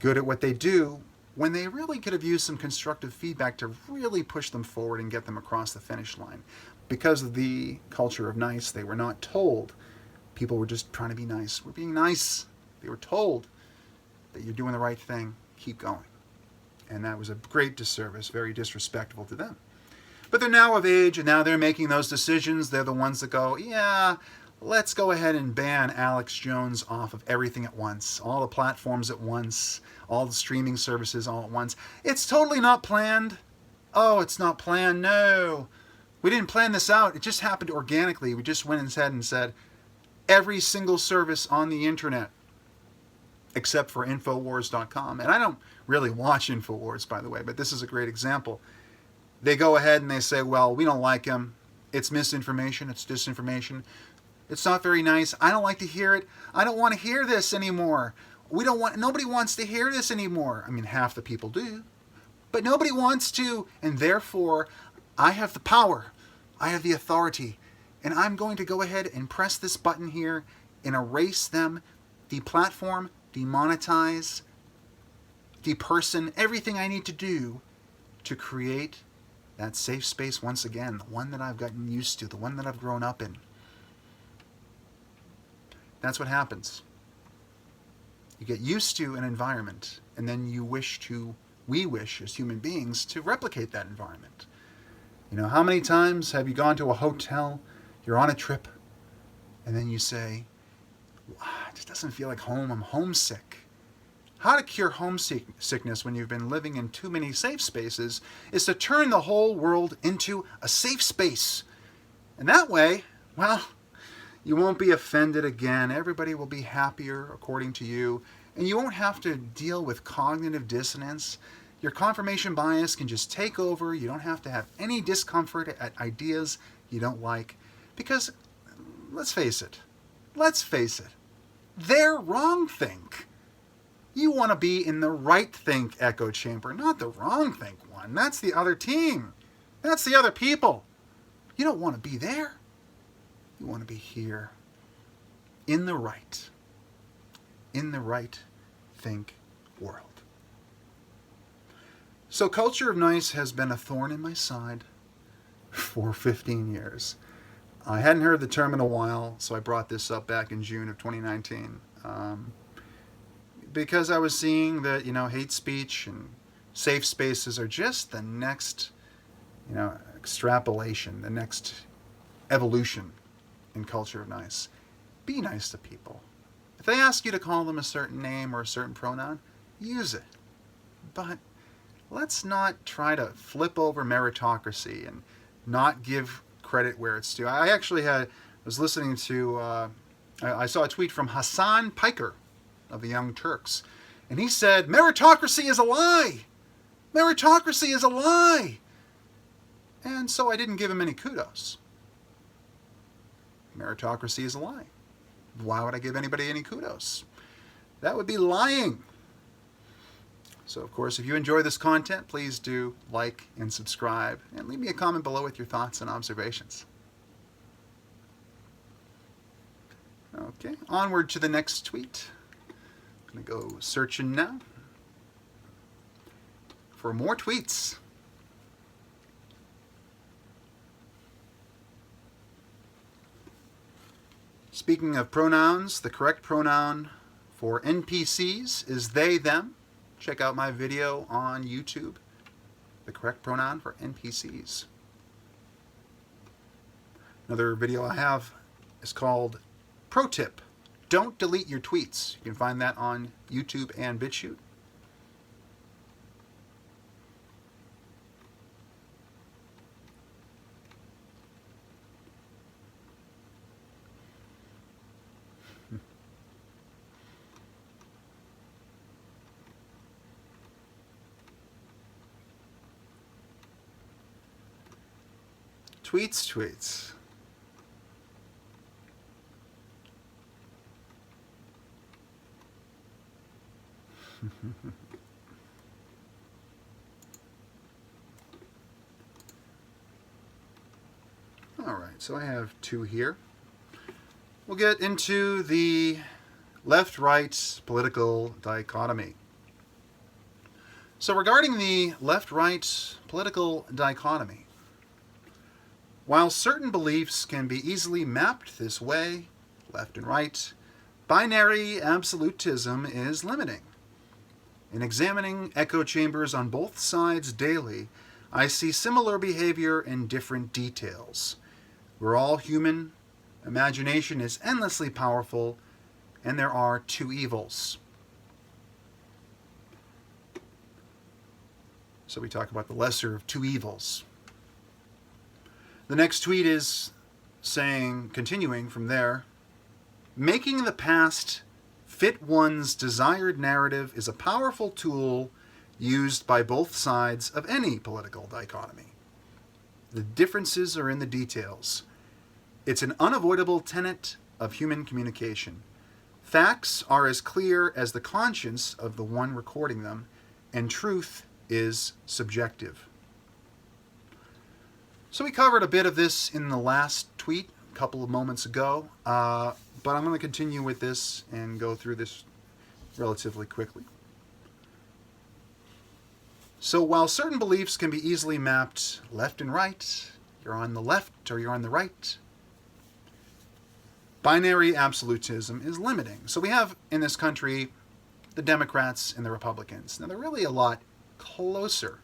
good at what they do, when they really could have used some constructive feedback to really push them forward and get them across the finish line. Because of the culture of nice, they were not told. People were just trying to be nice. We're being nice. They were told that you're doing the right thing. Keep going. And that was a great disservice, very disrespectful to them. But they're now of age, and now they're making those decisions. They're the ones that go, yeah, let's go ahead and ban Alex Jones off of everything at once. All the platforms at once, all the streaming services all at once. It's totally not planned. Oh, it's not planned. No. We didn't plan this out. It just happened organically. We just went ahead and said, every single service on the internet, except for Infowars.com. And I don't really watch Infowars, by the way, but this is a great example. They go ahead and they say, well, we don't like him. It's misinformation. It's disinformation. It's not very nice. I don't like to hear it. I don't want to hear this anymore. Nobody wants to hear this anymore. I mean, half the people do. But nobody wants to, and therefore, I have the power. I have the authority. And I'm going to go ahead and press this button here and erase them, deplatform, demonetize, deperson, everything I need to do to create that safe space once again, the one that I've gotten used to, the one that I've grown up in. That's what happens. You get used to an environment, and then we wish as human beings to replicate that environment. You know, how many times have you gone to a hotel, you're on a trip, and then you say, it just doesn't feel like home, I'm homesick. How to cure homesickness when you've been living in too many safe spaces is to turn the whole world into a safe space. And that way, well, you won't be offended again. Everybody will be happier according to you. And you won't have to deal with cognitive dissonance. Your confirmation bias can just take over. You don't have to have any discomfort at ideas you don't like. Because, let's face it, they're wrong think. You want to be in the right think echo chamber, not the wrong think one. That's the other team. That's the other people. You don't want to be there. You want to be here. In the right think world. So culture of nice has been a thorn in my side for 15 years. I hadn't heard the term in a while, so I brought this up back in June of 2019. Because I was seeing that, hate speech and safe spaces are just the next, extrapolation, the next evolution in culture of nice. Be nice to people. If they ask you to call them a certain name or a certain pronoun, use it. But let's not try to flip over meritocracy and not give credit where it's due. I actually was listening to, I saw a tweet from Hassan Piker of the Young Turks. And he said, meritocracy is a lie. Meritocracy is a lie. And so I didn't give him any kudos. Meritocracy is a lie. Why would I give anybody any kudos? That would be lying. So, of course, if you enjoy this content, please do like and subscribe. And leave me a comment below with your thoughts and observations. Okay, onward to the next tweet. I'm going to go searching now for more tweets. Speaking of pronouns, the correct pronoun for NPCs is they, them. Check out my video on YouTube. The correct pronoun for NPCs. Another video I have is called Pro Tip. Don't delete your tweets. You can find that on YouTube and BitChute. Tweets. All right, so I have two here. We'll get into the left-right political dichotomy. So regarding the left-right political dichotomy, while certain beliefs can be easily mapped this way, left and right, binary absolutism is limiting. In examining echo chambers on both sides daily, I see similar behavior in different details. We're all human, imagination is endlessly powerful, and there are two evils. So we talk about the lesser of two evils. The next tweet is saying, continuing from there, making the past fit one's desired narrative is a powerful tool used by both sides of any political dichotomy. The differences are in the details. It's an unavoidable tenet of human communication. Facts are as clear as the conscience of the one recording them, and truth is subjective. So we covered a bit of this in the last tweet a couple of moments ago, but I'm going to continue with this and go through this relatively quickly. So while certain beliefs can be easily mapped left and right, you're on the left or you're on the right, binary absolutism is limiting. So we have in this country the Democrats and the Republicans. Now they're really a lot closer.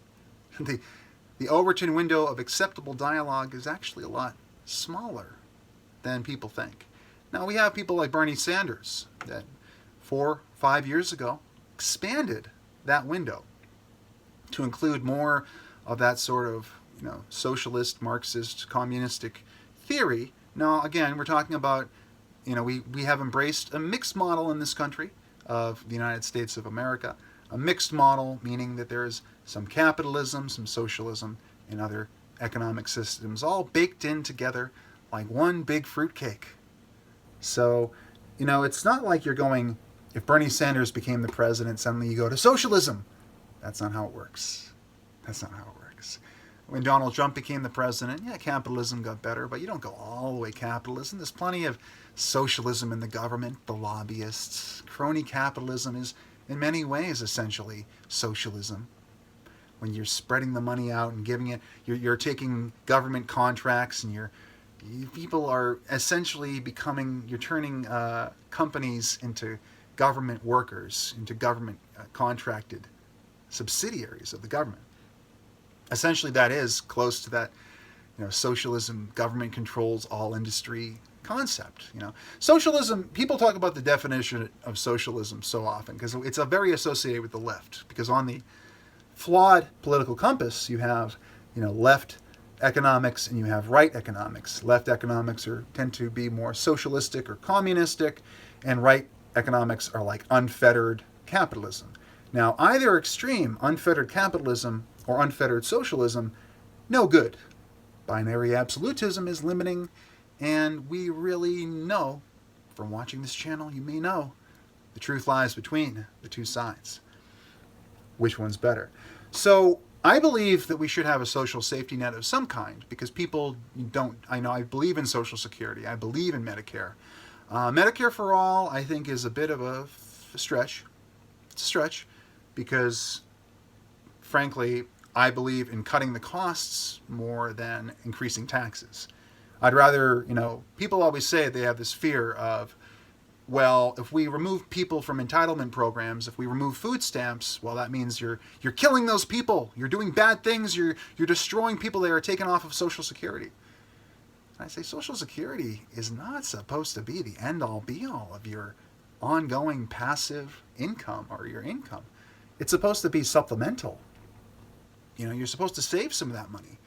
The Overton window of acceptable dialogue is actually a lot smaller than people think. Now we have people like Bernie Sanders that 4 or 5 years ago expanded that window to include more of that sort of, socialist, Marxist, communistic theory. Now again, we're talking about, we have embraced a mixed model in this country of the United States of America. A mixed model meaning that there's some capitalism, some socialism, and other economic systems all baked in together like one big fruitcake. So, it's not like you're going, if Bernie Sanders became the president, suddenly you go to socialism. That's not how it works. That's not how it works. When Donald Trump became the president, capitalism got better, but you don't go all the way capitalism. There's plenty of socialism in the government, the lobbyists. Crony capitalism is in many ways essentially socialism. When you're spreading the money out and giving it, you're taking government contracts and people are essentially you're turning companies into government workers, into government contracted subsidiaries of the government. Essentially that is close to that, socialism, government controls all industry concept. Socialism, people talk about the definition of socialism so often because it's very associated with the left, because on the flawed political compass you have left economics and you have right economics. Left economics tend to be more socialistic or communistic, and right economics are like unfettered capitalism. Now either extreme, unfettered capitalism or unfettered socialism, no good. Binary absolutism is limiting. And we really know, from watching this channel, you may know, the truth lies between the two sides. Which one's better? So I believe that we should have a social safety net of some kind, because people don't, I believe in Social Security. I believe in Medicare. Medicare for all, I think, is a bit of a stretch. It's a stretch because, frankly, I believe in cutting the costs more than increasing taxes. I'd rather, people always say they have this fear of, well, if we remove people from entitlement programs, if we remove food stamps, well, that means you're killing those people. You're doing bad things. You're destroying people that are taken off of Social Security. And I say Social Security is not supposed to be the end-all, be-all of your ongoing passive income or your income. It's supposed to be supplemental. You're supposed to save some of that money.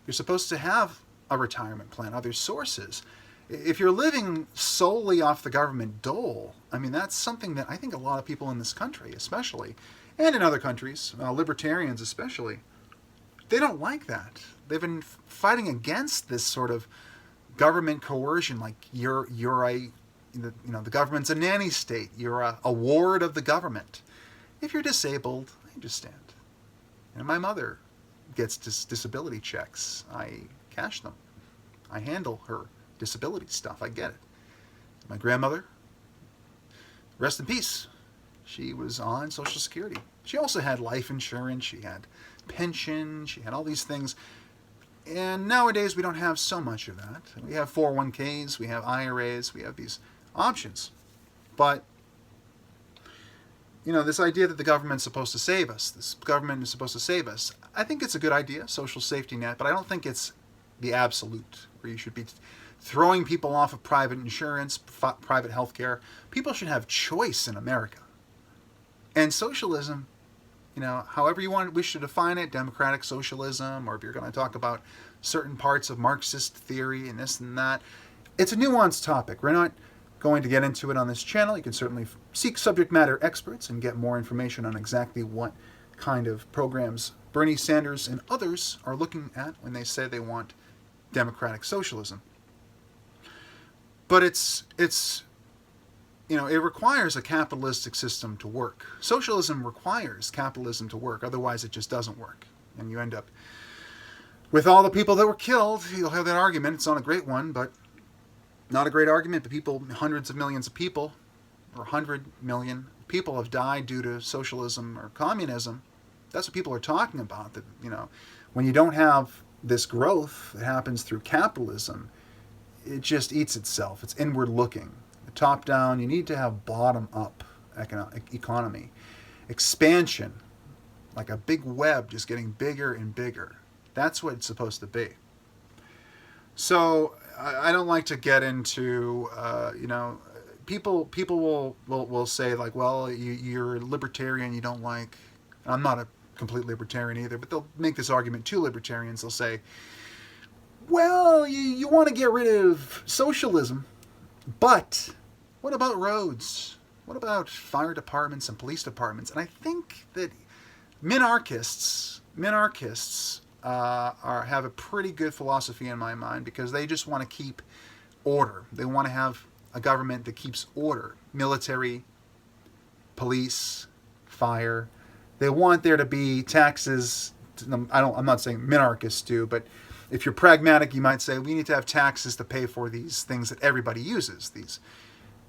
You're supposed to have a retirement plan, other sources. If you're living solely off the government dole, that's something that I think a lot of people in this country especially, and in other countries, libertarians especially, they don't like that. They've been fighting against this sort of government coercion, like the government's a nanny state, you're a ward of the government. If you're disabled, I understand. My mother gets disability checks. I cash them. I handle her disability stuff. I get it. My grandmother, rest in peace, she was on Social Security. She also had life insurance. She had pension. She had all these things. And nowadays we don't have so much of that. We have 401ks. We have IRAs. We have these options. But, this idea that the government's supposed to save us, this government is supposed to save us, I think it's a good idea, social safety net, but I don't think it's the absolute, where you should be throwing people off of private insurance, private health care. People should have choice in America. And socialism, however you wish to define it, democratic socialism, or if you're going to talk about certain parts of Marxist theory and this and that, it's a nuanced topic. We're not going to get into it on this channel. You can certainly seek subject matter experts and get more information on exactly what kind of programs Bernie Sanders and others are looking at when they say they want democratic socialism. But it requires a capitalistic system to work. Socialism requires capitalism to work, otherwise it just doesn't work. And you end up with all the people that were killed. You'll have that argument. It's not a great one, but not a great argument. But people, hundreds of millions of people, or 100 million people have died due to socialism or communism. That's what people are talking about. That, when you don't have this growth that happens through capitalism, it just eats itself. It's inward looking. Top down, you need to have bottom up economy. Expansion, like a big web just getting bigger and bigger. That's what it's supposed to be. So I don't like to get into, people will say like, well, you're a libertarian, you don't like, I'm not a complete libertarian either, but they'll make this argument to libertarians. They'll say, well, you want to get rid of socialism, but what about roads? What about fire departments and police departments? And I think that minarchists have a pretty good philosophy in my mind, because they just want to keep order. They want to have a government that keeps order. Military, police, fire. They want there to be taxes. I'm not saying minarchists do, but if you're pragmatic, you might say we need to have taxes to pay for these things that everybody uses, these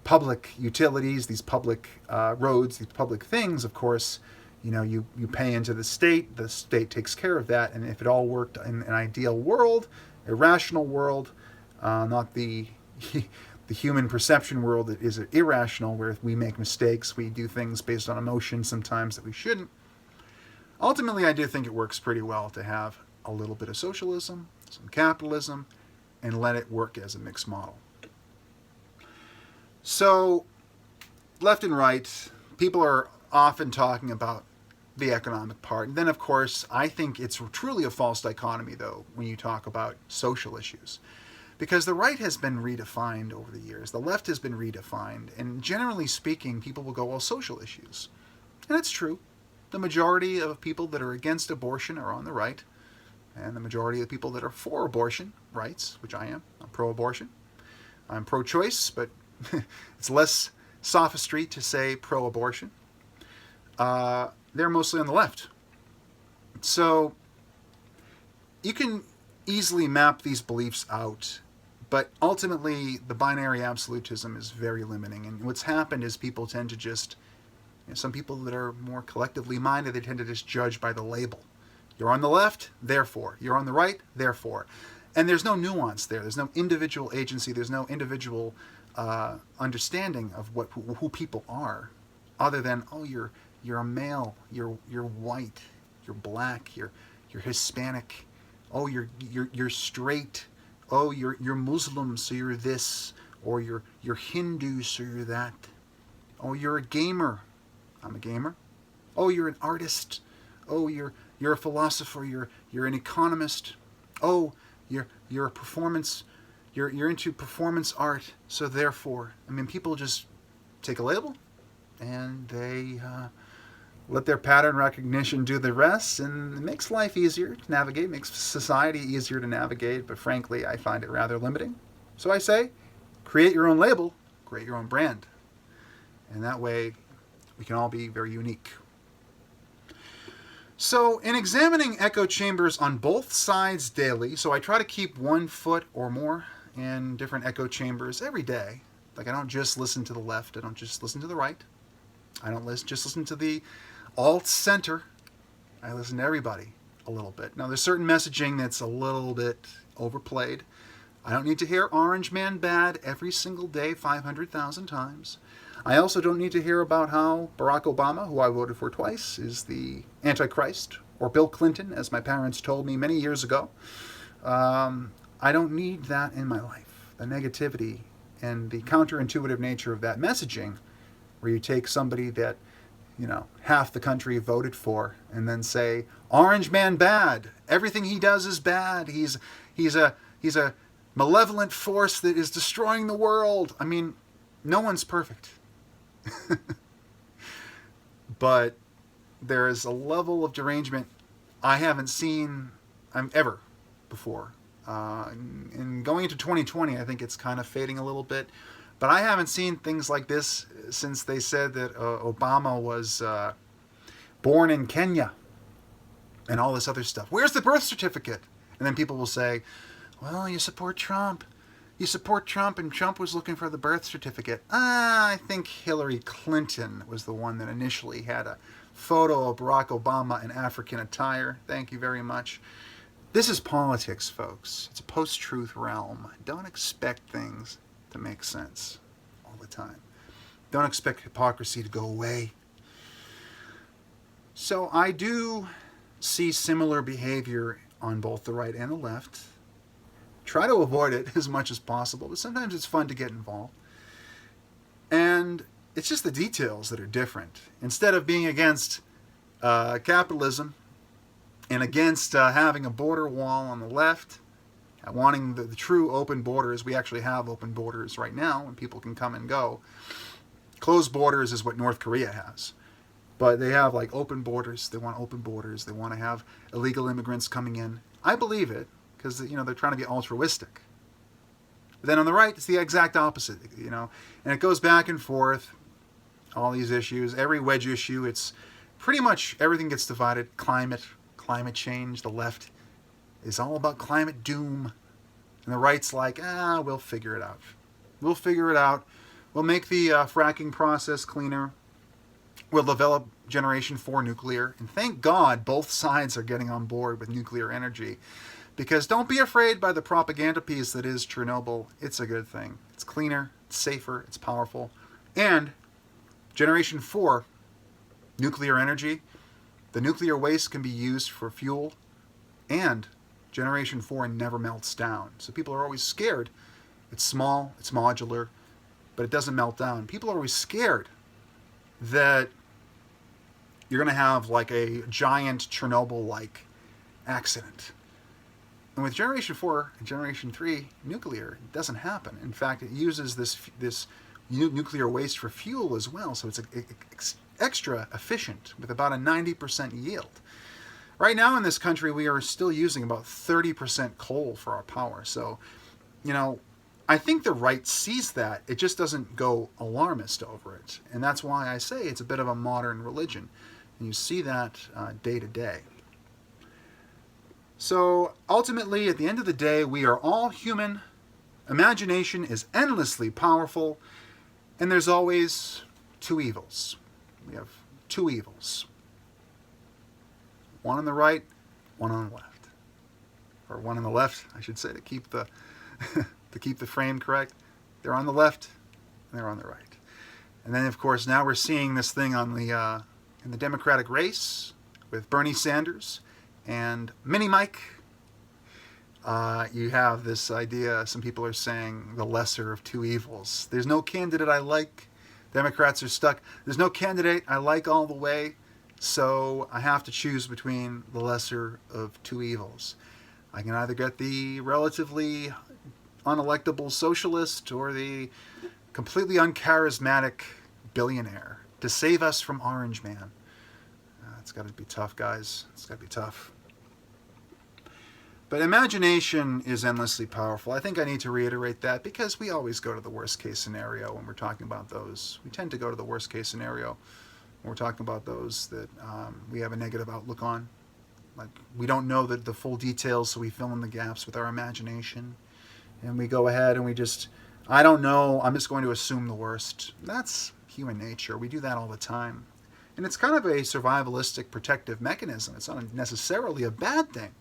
public utilities, these public roads, these public things. Of course, you pay into the state takes care of that. And if it all worked in an ideal world, a rational world, not the human perception world that is irrational, where we make mistakes, we do things based on emotion sometimes that we shouldn't. Ultimately, I do think it works pretty well to have a little bit of socialism, some capitalism, and let it work as a mixed model. So, left and right, people are often talking about the economic part. And then, of course, I think it's truly a false dichotomy, though, when you talk about social issues. Because the right has been redefined over the years. The left has been redefined. And generally speaking, people will go, well, social issues. And it's true. The majority of people that are against abortion are on the right. And the majority of the people that are for abortion rights, which I am, I'm pro-abortion. I'm pro-choice, but it's less sophistry to say pro-abortion. They're mostly on the left. So you can easily map these beliefs out, but ultimately the binary absolutism is very limiting. And what's happened is people tend to just, some people that are more collectively minded, they tend to just judge by the label. You're on the left, therefore. You're on the right, therefore. And there's no nuance there. There's no individual agency. There's no individual understanding of who people are, other than, oh, you're a male, you're white, you're black, you're Hispanic, oh, you're straight, oh, you're Muslim, so you're this, or you're Hindu, so you're that, oh, you're a gamer, I'm a gamer, oh, you're an artist, oh, you're a philosopher, you're an economist, oh, you're a performance, you're into performance art, so therefore, people just take a label and they let their pattern recognition do the rest, and it makes life easier to navigate, makes society easier to navigate, but frankly, I find it rather limiting. So I say, create your own label, create your own brand, and that way we can all be very unique. So in examining echo chambers on both sides daily, so I try to keep 1 foot or more in different echo chambers every day. Like, I don't just listen to the left, I don't just listen to the right, I don't just listen to the alt-center, I listen to everybody a little bit. Now, there's certain messaging that's a little bit overplayed. I don't need to hear Orange Man bad every single day 500,000 times. I also don't need to hear about how Barack Obama, who I voted for twice, is the Antichrist, or Bill Clinton, as my parents told me many years ago. I don't need that in my life. The negativity and the counterintuitive nature of that messaging, where you take somebody that, half the country voted for, and then say, Orange Man bad. Everything he does is bad. He's a malevolent force that is destroying the world. I mean, no one's perfect. But there is a level of derangement I haven't seen ever before. And going into 2020, I think it's kind of fading a little bit. But I haven't seen things like this since they said that Obama was born in Kenya and all this other stuff. Where's the birth certificate? And then people will say, well, you support Trump. You support Trump, and Trump was looking for the birth certificate. I think Hillary Clinton was the one that initially had a photo of Barack Obama in African attire. Thank you very much. This is politics, folks. It's a post-truth realm. Don't expect things to make sense all the time. Don't expect hypocrisy to go away. So I do see similar behavior on both the right and the left. Try to avoid it as much as possible, but sometimes it's fun to get involved. And it's just the details that are different. Instead of being against capitalism and against having a border wall on the left, wanting the true open borders, we actually have open borders right now and people can come and go. Closed borders is what North Korea has. But they have like open borders. They want open borders. They want to have illegal immigrants coming in. I believe it, because they're trying to be altruistic. But then on the right, it's the exact opposite, and it goes back and forth, all these issues, every wedge issue, it's pretty much everything gets divided. Climate change, the left is all about climate doom, and the right's like, we'll figure it out. We'll figure it out. We'll make the fracking process cleaner. We'll develop Generation 4 nuclear, and thank God both sides are getting on board with nuclear energy. Because don't be afraid by the propaganda piece that is Chernobyl. It's a good thing. It's cleaner, it's safer, it's powerful. And Generation 4, nuclear energy, the nuclear waste can be used for fuel, and Generation 4 never melts down. So people are always scared. It's small, it's modular, but it doesn't melt down. People are always scared that you're going to have like a giant Chernobyl-like accident. And with Generation 4 and Generation 3 nuclear, it doesn't happen. In fact, it uses this nuclear waste for fuel as well, so it's extra efficient with about a 90% yield. Right now in this country, we are still using about 30% coal for our power. So, I think the right sees that. It just doesn't go alarmist over it. And that's why I say it's a bit of a modern religion. And you see that day to day. So ultimately, at the end of the day, we are all human. Imagination is endlessly powerful. And there's always two evils. We have two evils. One on the right, one on the left. Or one on the left, I should say, to keep the to keep the frame correct. They're on the left, and they're on the right. And then, of course, now we're seeing this thing on the in the Democratic race with Bernie Sanders and Mini Mike. You have this idea, some people are saying, the lesser of two evils. There's no candidate I like. Democrats are stuck. There's no candidate I like all the way, so I have to choose between the lesser of two evils. I can either get the relatively unelectable socialist or the completely uncharismatic billionaire to save us from Orange Man. It's got to be tough, guys. It's got to be tough. But imagination is endlessly powerful. I think I need to reiterate that because we always go to the worst case scenario when we're talking about those. We tend to go to the worst case scenario when we're talking about those that we have a negative outlook on. Like, we don't know the full details, so we fill in the gaps with our imagination. And we go ahead and we just, I don't know, I'm just going to assume the worst. That's human nature. We do that all the time. And it's kind of a survivalistic protective mechanism. It's not necessarily a bad thing.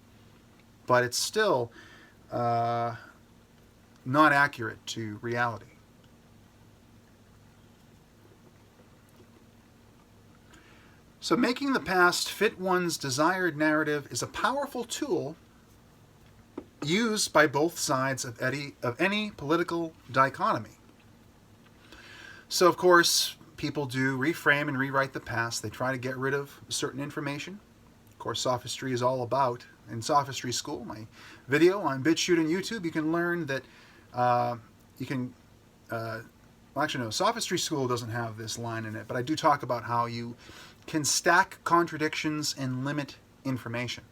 But it's still not accurate to reality. So making the past fit one's desired narrative is a powerful tool used by both sides of any political dichotomy. So, of course, people do reframe and rewrite the past. They try to get rid of certain information. Of course, sophistry is all about. In Sophistry School, my video on BitChute and YouTube, you can learn that well, actually, no, Sophistry School doesn't have this line in it, but I do talk about how you can stack contradictions and limit information.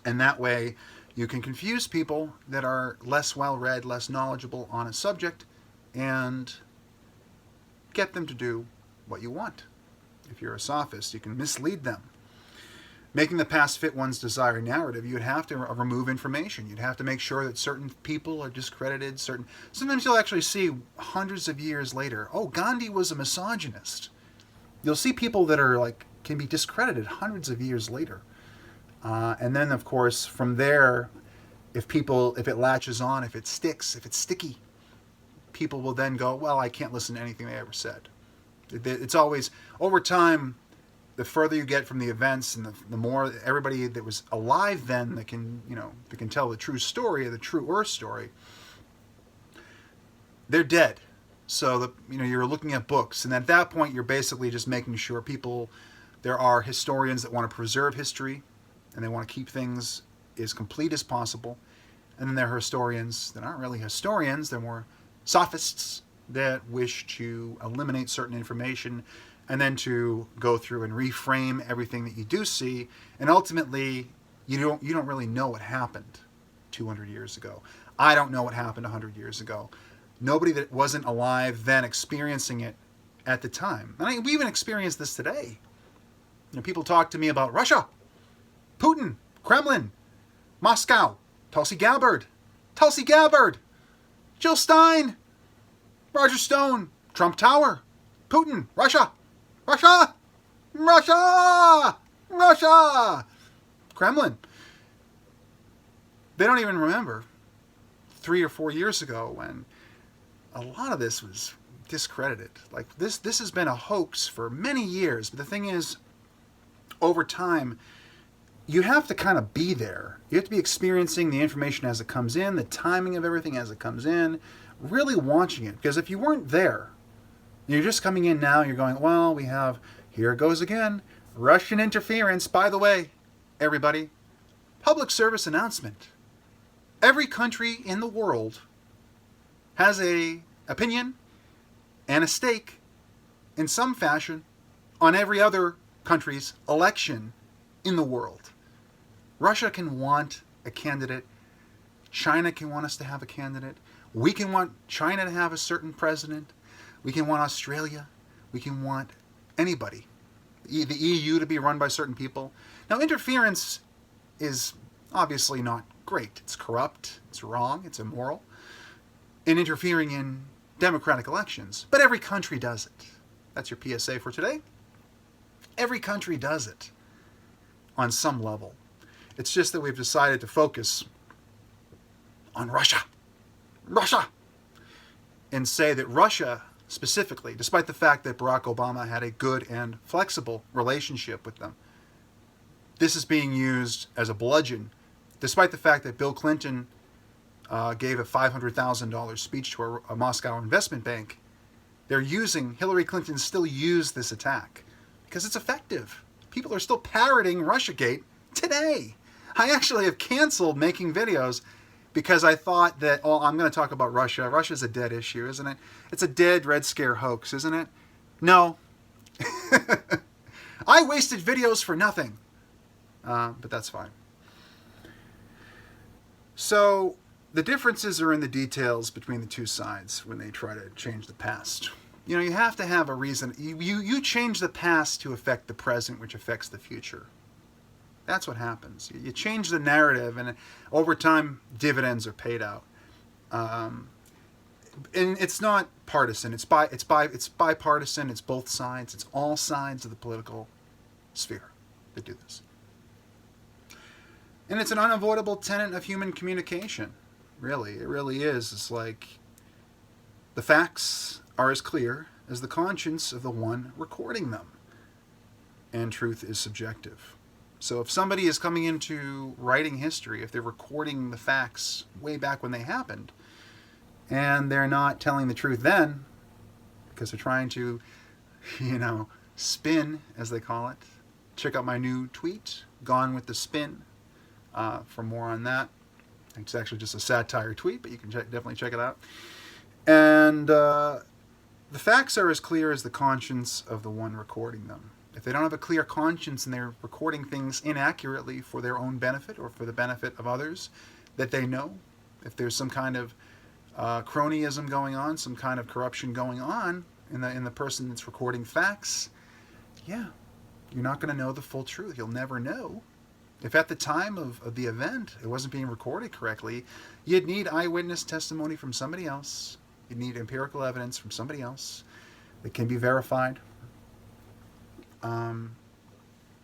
And that way, you can confuse people that are less well-read, less knowledgeable on a subject, and get them to do what you want. If you're a sophist, you can mislead them. Making the past fit one's desired narrative, you'd have to remove information. You'd have to make sure that certain people are discredited. Sometimes you'll actually see hundreds of years later, oh, Gandhi was a misogynist. You'll see people that are can be discredited hundreds of years later. And then, of course, from there, if it latches on, if it sticks, if it's sticky, people will then go, well, I can't listen to anything they ever said. It's always, over time, the further you get from the events and the more everybody that was alive then that can tell the true story, or the true Earth story, they're dead. So you're looking at books, and at that point you're basically just making sure there are historians that want to preserve history, and they want to keep things as complete as possible. And then there are historians that aren't really historians, they're more sophists that wish to eliminate certain information and then to go through and reframe everything that you do see. And ultimately, you don't really know what happened 200 years ago. I don't know what happened 100 years ago. Nobody that wasn't alive then experiencing it at the time. And we even experience this today. People talk to me about Russia, Putin, Kremlin, Moscow, Tulsi Gabbard, Jill Stein, Roger Stone, Trump Tower, Putin, Russia, Kremlin. They don't even remember 3 or 4 years ago when a lot of this was discredited. This has been a hoax for many years. But the thing is, over time, you have to kind of be there. You have to be experiencing the information as it comes in, the timing of everything as it comes in, really watching it. Because if you weren't there, you're just coming in now, you're going, well, here it goes again, Russian interference. By the way, everybody, public service announcement. Every country in the world has an opinion and a stake in some fashion on every other country's election in the world. Russia can want a candidate. China can want us to have a candidate. We can want China to have a certain president. We can want Australia. We can want anybody. The EU to be run by certain people. Now, interference is obviously not great. It's corrupt. It's wrong. It's immoral. In interfering in democratic elections. But every country does it. That's your PSA for today. Every country does it on some level. It's just that we've decided to focus on Russia, and say that Russia specifically, despite the fact that Barack Obama had a good and flexible relationship with them, this is being used as a bludgeon, despite the fact that Bill Clinton gave a $500,000 speech to a Moscow investment bank. Hillary Clinton still used this attack because it's effective. People are still parroting Russiagate today. I actually have canceled making videos because I thought that, I'm going to talk about Russia. Russia's a dead issue, isn't it? It's a dead Red Scare hoax, isn't it? No. I wasted videos for nothing. But that's fine. So the differences are in the details between the two sides when they try to change the past. You have to have a reason. You change the past to affect the present, which affects the future. That's what happens. You change the narrative, and over time, dividends are paid out. And it's not partisan. It's bipartisan. It's both sides. It's all sides of the political sphere that do this. And it's an unavoidable tenet of human communication. Really, it really is. It's like the facts are as clear as the conscience of the one recording them, and truth is subjective. So if somebody is coming into writing history, if they're recording the facts way back when they happened, and they're not telling the truth then, because they're trying to, spin, as they call it. Check out my new tweet, Gone with the Spin, for more on that. It's actually just a satire tweet, but you can definitely check it out. And the facts are as clear as the conscience of the one recording them. If they don't have a clear conscience and they're recording things inaccurately for their own benefit or for the benefit of others that they know, if there's some kind of cronyism going on, some kind of corruption going on in the person that's recording facts, yeah, you're not going to know the full truth. You'll never know. If at the time of the event it wasn't being recorded correctly, you'd need eyewitness testimony from somebody else. You'd need empirical evidence from somebody else that can be verified.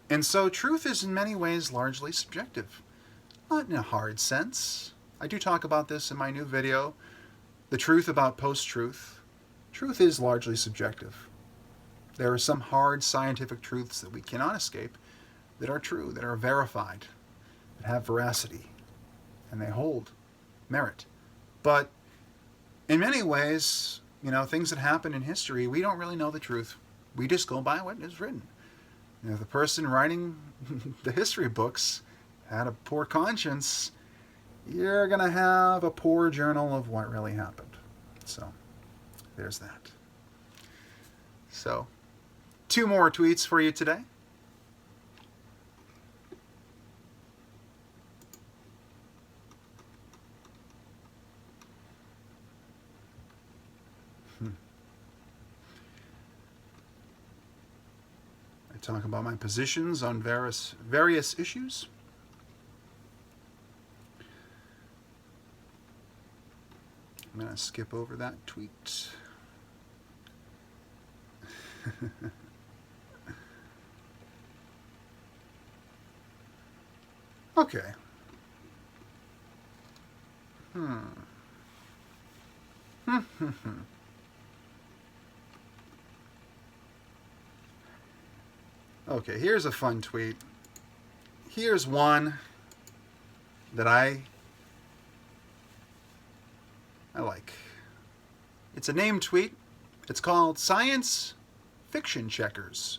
And so truth is in many ways largely subjective. Not in a hard sense. I do talk about this in my new video, The Truth About Post-Truth. Truth is largely subjective. There are some hard scientific truths that we cannot escape that are true, that are verified, that have veracity, and they hold merit. But in many ways, things that happen in history, we don't really know the truth. We just go by what is written. If the person writing the history books had a poor conscience, you're going to have a poor journal of what really happened. So, there's that. So, 2 more tweets for you today. Talk about my positions on various issues. I'm going to skip over that tweet. Okay. Okay, here's a fun tweet. Here's one that I like. It's a named tweet. It's called Science Fiction Checkers.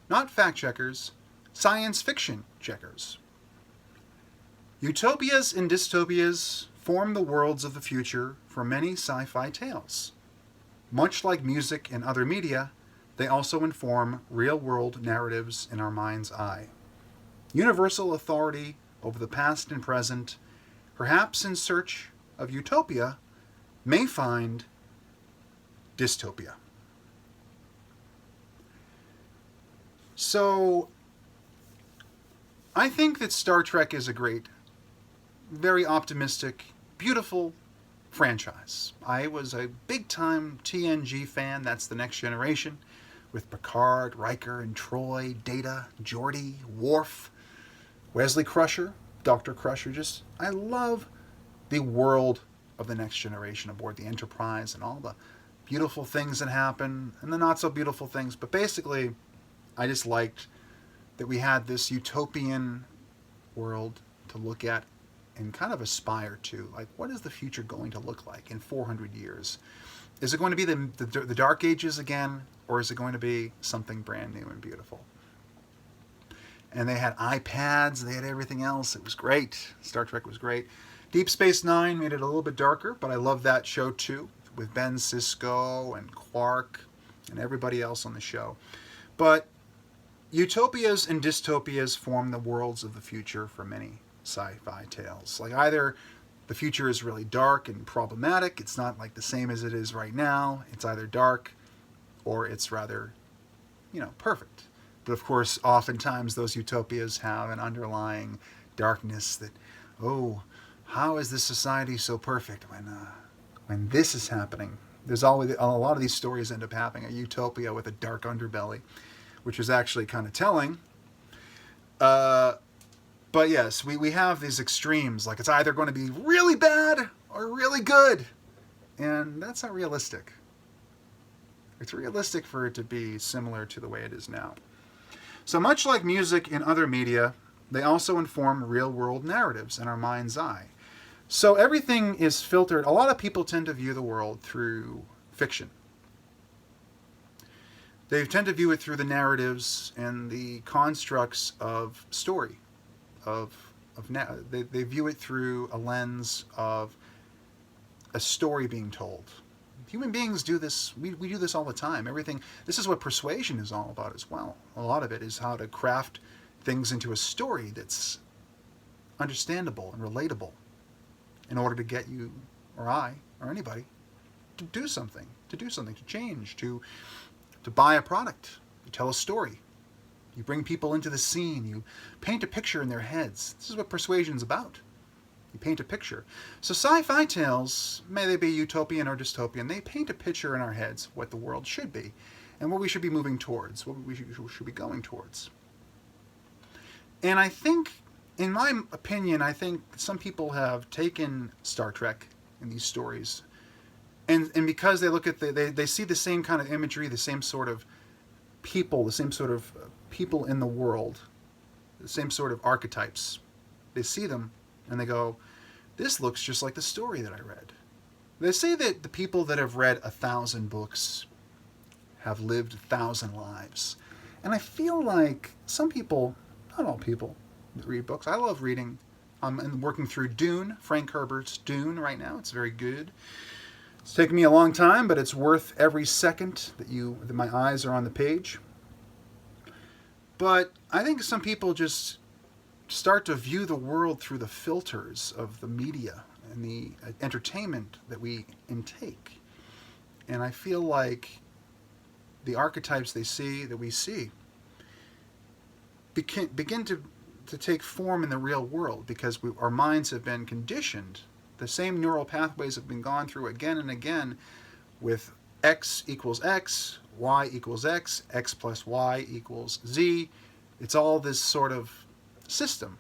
Not fact checkers, science fiction checkers. Utopias and dystopias form the worlds of the future for many sci-fi tales. Much like music and other media, they also inform real-world narratives in our mind's eye. Universal authority over the past and present, perhaps in search of utopia, may find dystopia. So, I think that Star Trek is a great, very optimistic, beautiful franchise. I was a big-time TNG fan. That's the Next Generation, with Picard, Riker, and Troy, Data, Geordi, Worf, Wesley Crusher, Dr. Crusher. I love the world of the Next Generation aboard the Enterprise and all the beautiful things that happen and the not so beautiful things. But basically, I just liked that we had this utopian world to look at and kind of aspire to. Like, what is the future going to look like in 400 years? Is it going to be the Dark Ages again, or is it going to be something brand new and beautiful? And they had iPads, they had everything else. It was great. Star Trek was great. Deep Space Nine made it a little bit darker, but I love that show too, with Ben Sisko and Quark and everybody else on the show. But utopias and dystopias form the worlds of the future for many sci-fi tales. Like, either the future is really dark and problematic, it's not like the same as it is right now, it's either dark or it's rather, perfect. But of course, oftentimes those utopias have an underlying darkness that, oh, how is this society so perfect when this is happening? There's always, a lot of these stories end up having a utopia with a dark underbelly, which is actually kind of telling. But yes, we have these extremes. Like, it's either going to be really bad are really good. And that's not realistic. It's realistic for it to be similar to the way it is now. So much like music and other media, they also inform real-world narratives in our mind's eye. So everything is filtered. A lot of people tend to view the world through fiction. They tend to view it through the narratives and the constructs of story. They view it through a lens of a story being told. Human beings do this. We do this all the time. This is what persuasion is all about as well. A lot of it is how to craft things into a story that's understandable and relatable in order to get you or I or anybody to do something, to change, to buy a product, you tell a story. You bring people into the scene. You paint a picture in their heads. This is what persuasion's about. You paint a picture. So sci-fi tales, may they be utopian or dystopian, they paint a picture in our heads of what the world should be and what we should be moving towards, what we should be going towards. And I think, in my opinion, I think some people have taken Star Trek and these stories, and because they look at they see the same kind of imagery, the same sort of people, the same sort of people in the world, the same sort of archetypes. They see them and they go, this looks just like the story that I read. They say that the people that have read 1,000 books have lived 1,000 lives. And I feel like some people, not all people, that read books. I love reading. I'm working through Dune, Frank Herbert's Dune right now. It's very good. It's taken me a long time, but it's worth every second that my eyes are on the page. But I think some people just start to view the world through the filters of the media and the entertainment that we intake. And I feel like the archetypes that we see, begin to take form in the real world because our minds have been conditioned. The same neural pathways have been gone through again and again with x equals x, y equals x, x plus y equals z. It's all this sort of system,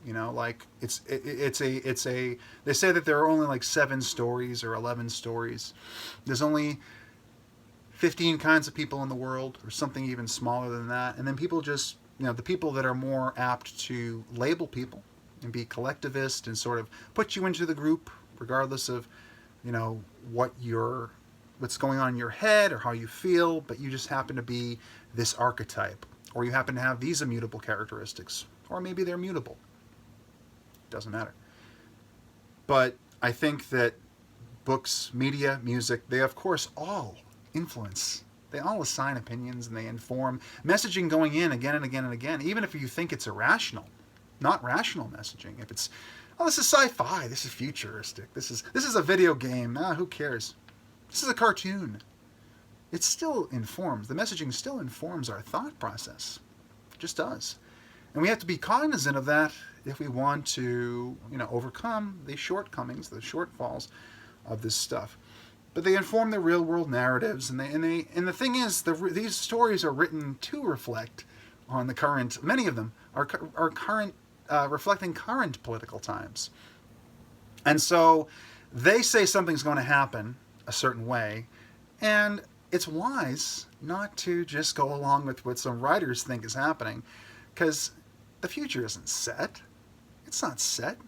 like they say that there are only like 7 stories or 11 stories. There's only 15 kinds of people in the world, or something even smaller than that. And then people just, the people that are more apt to label people and be collectivist and sort of put you into the group regardless of, what's going on in your head or how you feel, but you just happen to be this archetype, or you happen to have these immutable characteristics, or maybe they're mutable. Doesn't matter. But I think that books, media, music, they of course all influence. They all assign opinions and they inform messaging going in again and again and again, even if you think it's irrational, not rational messaging. If it's, this is sci-fi, this is futuristic, this is a video game, who cares? This is a cartoon. It still informs, the messaging still informs our thought process. It just does. And we have to be cognizant of that if we want to, overcome the shortcomings, the shortfalls of this stuff. But they inform the real-world narratives, and the thing is, these stories are written to reflect on the current. Many of them are current, reflecting current political times, and so they say something's going to happen a certain way, and it's wise not to just go along with what some writers think is happening, because the future isn't set. It's not set.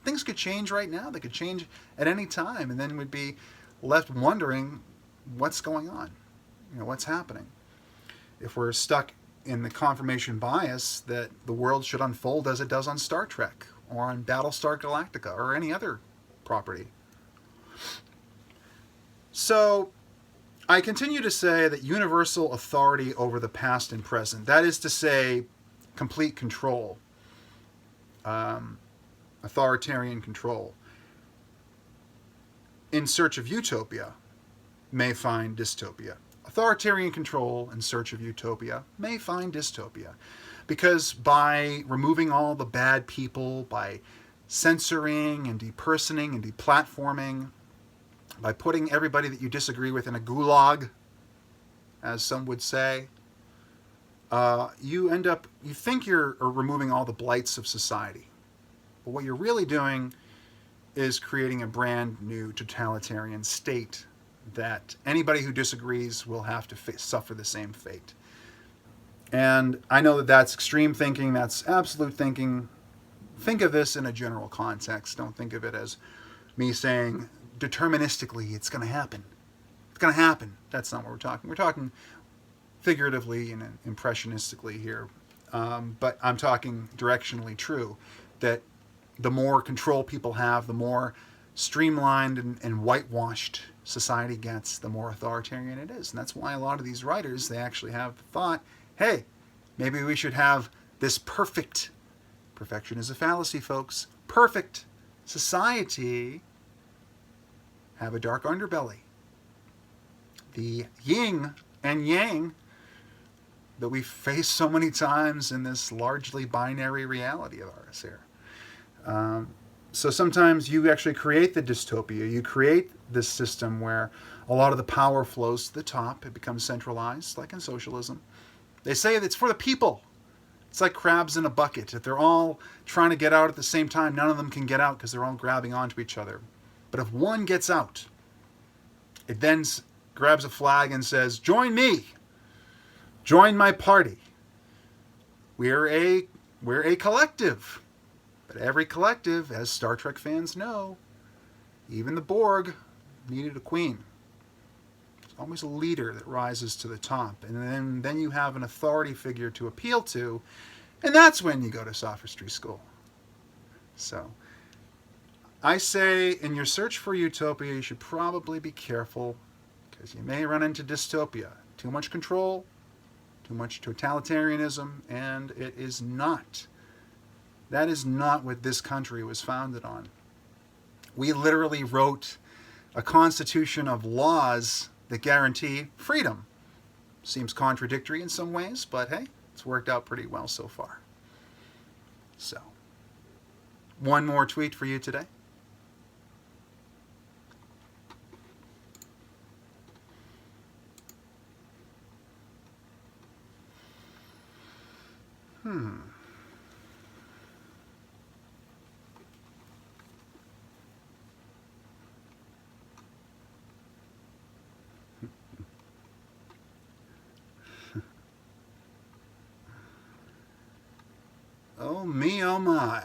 Things could change right now. They could change at any time, and then we'd be left wondering what's going on, what's happening. If we're stuck in the confirmation bias that the world should unfold as it does on Star Trek or on Battlestar Galactica or any other property. So I continue to say that universal authority over the past and present, that is to say, complete control, authoritarian control, in search of utopia, may find dystopia. Authoritarian control in search of utopia may find dystopia. Because by removing all the bad people, by censoring and depersoning and deplatforming, by putting everybody that you disagree with in a gulag, as some would say, you think you're removing all the blights of society. But what you're really doing is creating a brand new totalitarian state that anybody who disagrees will have to suffer the same fate. And I know that that's extreme thinking, that's absolute thinking. Think of this in a general context. Don't think of it as me saying deterministically it's going to happen. It's going to happen. That's not what we're talking. We're talking figuratively and impressionistically here. But I'm talking directionally true, that the more control people have, the more streamlined and whitewashed society gets, the more authoritarian it is. And that's why a lot of these writers, they actually have the thought, hey, maybe we should have this perfect, perfection is a fallacy, folks, perfect society have a dark underbelly. The yin and yang that we face so many times in this largely binary reality of ours here. So sometimes you actually create the dystopia. You create this system where a lot of the power flows to the top. It becomes centralized, like in socialism. They say that it's for the people. It's like crabs in a bucket. If they're all trying to get out at the same time, none of them can get out because they're all grabbing onto each other. But if one gets out, it then grabs a flag and says, join me. Join my party. We're a collective. But every collective, as Star Trek fans know, even the Borg needed a queen. There's always a leader that rises to the top. And then you have an authority figure to appeal to. And that's when you go to sophistry school. So I say in your search for utopia, you should probably be careful because you may run into dystopia. Too much control, too much totalitarianism, and it is not. That is not what this country was founded on. We literally wrote a constitution of laws that guarantee freedom. Seems contradictory in some ways, but hey, it's worked out pretty well so far. So, one more tweet for you today. Oh me, oh my.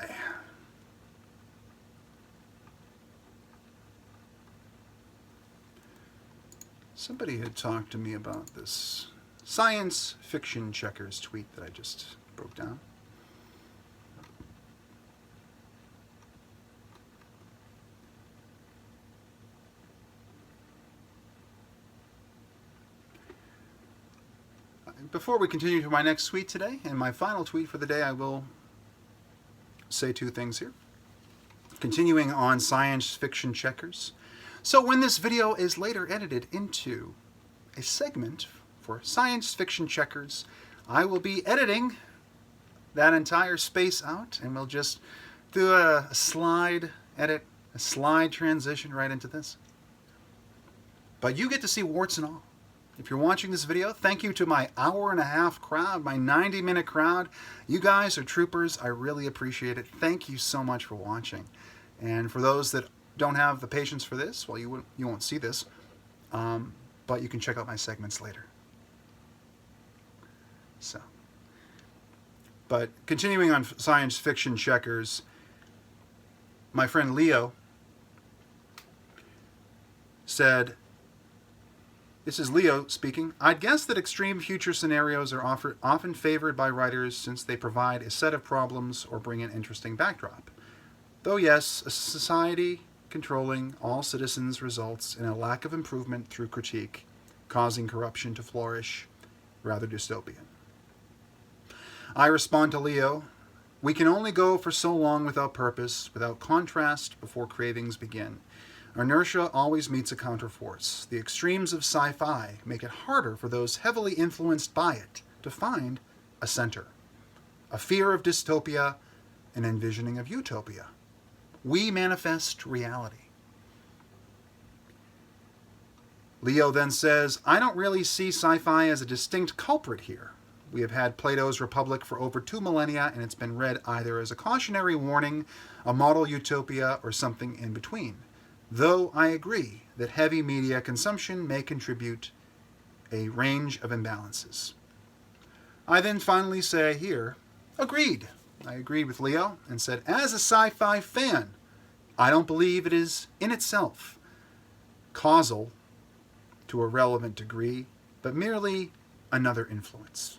Somebody had talked to me about this science fiction checkers tweet that I just broke down. Before we continue to my next tweet today, and my final tweet for the day, I will say two things here. Continuing on science fiction checkers. So when this video is later edited into a segment for science fiction checkers, I will be editing that entire space out, and we'll just do a slide edit, a slide transition right into this. But you get to see warts and all. If you're watching this video, thank you to my hour-and-a-half crowd, my 90-minute crowd. You guys are troopers. I really appreciate it. Thank you so much for watching. And for those that don't have the patience for this, well, you won't see this, but you can check out my segments later. So, but continuing on science fiction checkers, my friend Leo said, this is Leo speaking, I'd guess that extreme future scenarios are often favored by writers since they provide a set of problems or bring an interesting backdrop. Though yes, a society controlling all citizens results in a lack of improvement through critique, causing corruption to flourish, rather dystopian. I respond to Leo, we can only go for so long without purpose, without contrast, before cravings begin. Inertia always meets a counterforce. The extremes of sci-fi make it harder for those heavily influenced by it to find a center. A fear of dystopia, an envisioning of utopia. We manifest reality. Leo then says, I don't really see sci-fi as a distinct culprit here. We have had Plato's Republic for over 2 millennia, and it's been read either as a cautionary warning, a model utopia, or something in between. Though I agree that heavy media consumption may contribute a range of imbalances. I then finally say here, agreed. I agreed with Leo and said, as a sci-fi fan, I don't believe it is in itself causal to a relevant degree, but merely another influence.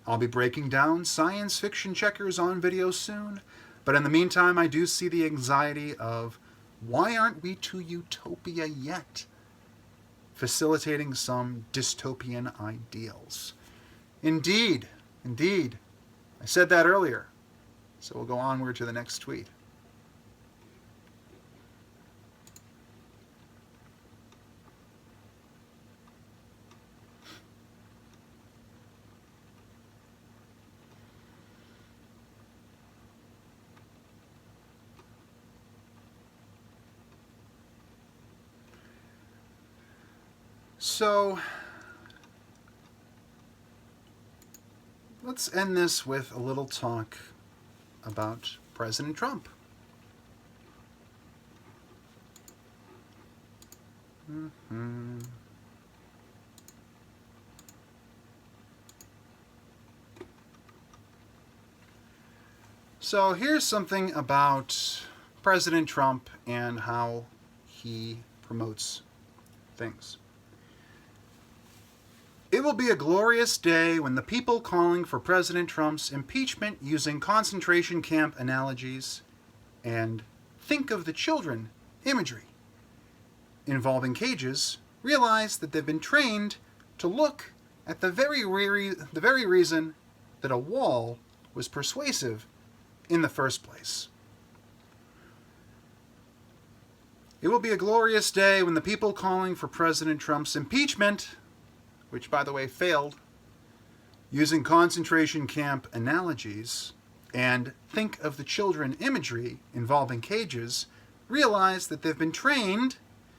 I'll be breaking down science fiction checkers on video soon, but in the meantime, I do see the anxiety of why aren't we to utopia yet? Facilitating some dystopian ideals. Indeed. I said that earlier. So we'll go onward to the next tweet. So let's end this with a little talk about President Trump. So here's something about President Trump and how he promotes things. It will be a glorious day when the people calling for President Trump's impeachment using concentration camp analogies and think of the children imagery involving cages realize that they've been trained to look at the very reason that a wall was persuasive in the first place. It will be a glorious day when the people calling for President Trump's impeachment, which, by the way, failed, using concentration camp analogies and think of the children imagery involving cages, realize that they've been trained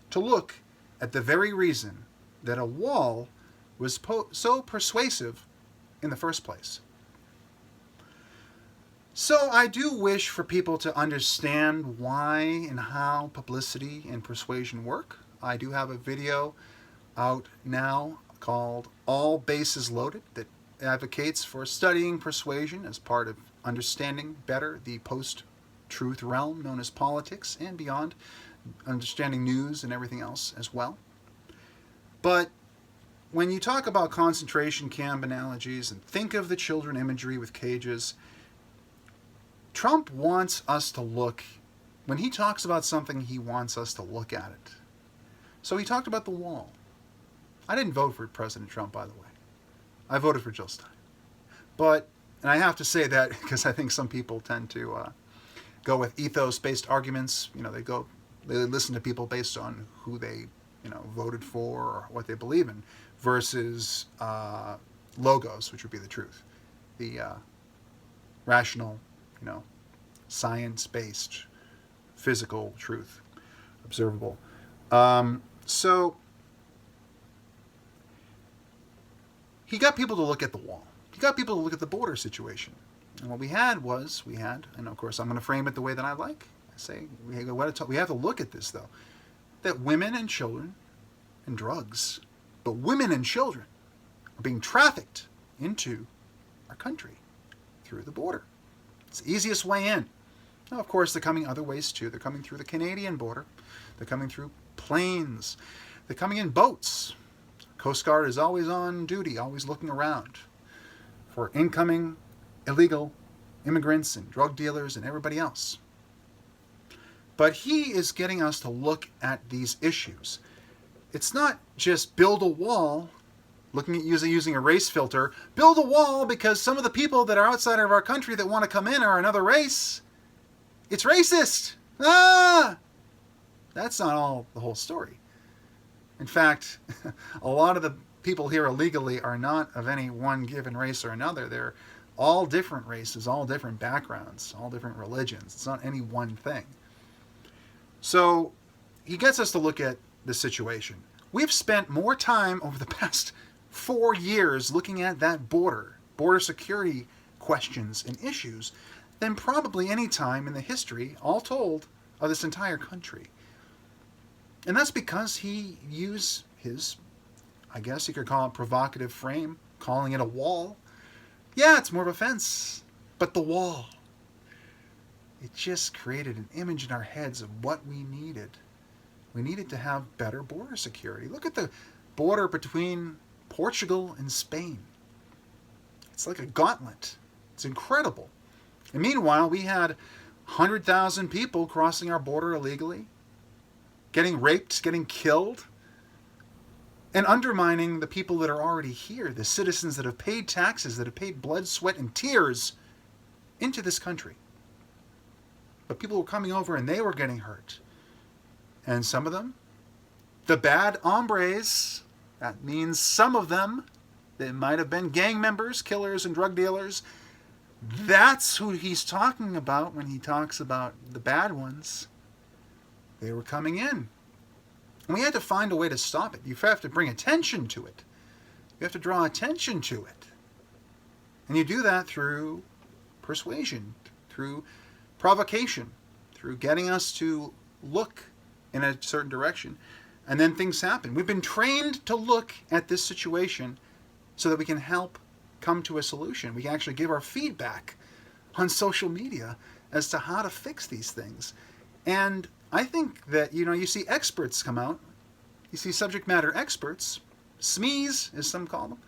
to look at the very reason that a wall was so persuasive in the first place. So I do wish for people to understand why and how publicity and persuasion work. I do have a video out now called All Bases Loaded that advocates for studying persuasion as part of understanding better the post-truth realm known as politics and beyond, understanding news and everything else as well. But when you talk about concentration camp analogies and think of the children imagery with cages, Trump wants us to look, when he talks about something, he wants us to look at it. So he talked about the wall. I didn't vote for President Trump, by the way. I voted for Jill Stein. But, and I have to say that because I think some people tend to go with ethos-based arguments. You know, they listen to people based on who they, voted for or what they believe in, versus logos, which would be the truth, the rational, science-based, physical truth, observable. So he got people to look at the wall. He got people to look at the border situation. And what we had, and of course I'm going to frame it the way that I like. I say, we have to look at this, though, that women and children and drugs, but women and children are being trafficked into our country through the border. It's the easiest way in. Now, of course, they're coming other ways, too. They're coming through the Canadian border. They're coming through planes. They're coming in boats. Coast Guard is always on duty, always looking around for incoming illegal immigrants and drug dealers and everybody else. But he is getting us to look at these issues. It's not just build a wall, looking at using a race filter, build a wall because some of the people that are outside of our country that want to come in are another race. It's racist. That's not all the whole story. In fact, a lot of the people here illegally are not of any one given race or another. They're all different races, all different backgrounds, all different religions. It's not any one thing. So he gets us to look at the situation. We've spent more time over the past 4 years looking at that border border security questions and issues than probably any time in the history, all told, of this entire country. And that's because he used his, I guess you could call it, provocative frame, calling it a wall. Yeah, it's more of a fence, but the wall. It just created an image in our heads of what we needed. We needed to have better border security. Look at the border between Portugal and Spain. It's like a gauntlet. It's incredible. And meanwhile, we had 100,000 people crossing our border illegally, getting raped, getting killed, and undermining the people that are already here, the citizens that have paid taxes, that have paid blood, sweat, and tears into this country. But people were coming over and they were getting hurt. And some of them, the bad hombres, that means some of them, they might have been gang members, killers, and drug dealers. That's who he's talking about when he talks about the bad ones. They were coming in. And we had to find a way to stop it. You have to bring attention to it. You have to draw attention to it. And you do that through persuasion, through provocation, through getting us to look in a certain direction. And then things happen. We've been trained to look at this situation so that we can help come to a solution. We can actually give our feedback on social media as to how to fix these things. And I think that, you see experts come out. You see subject matter experts, SMEs, as some call them.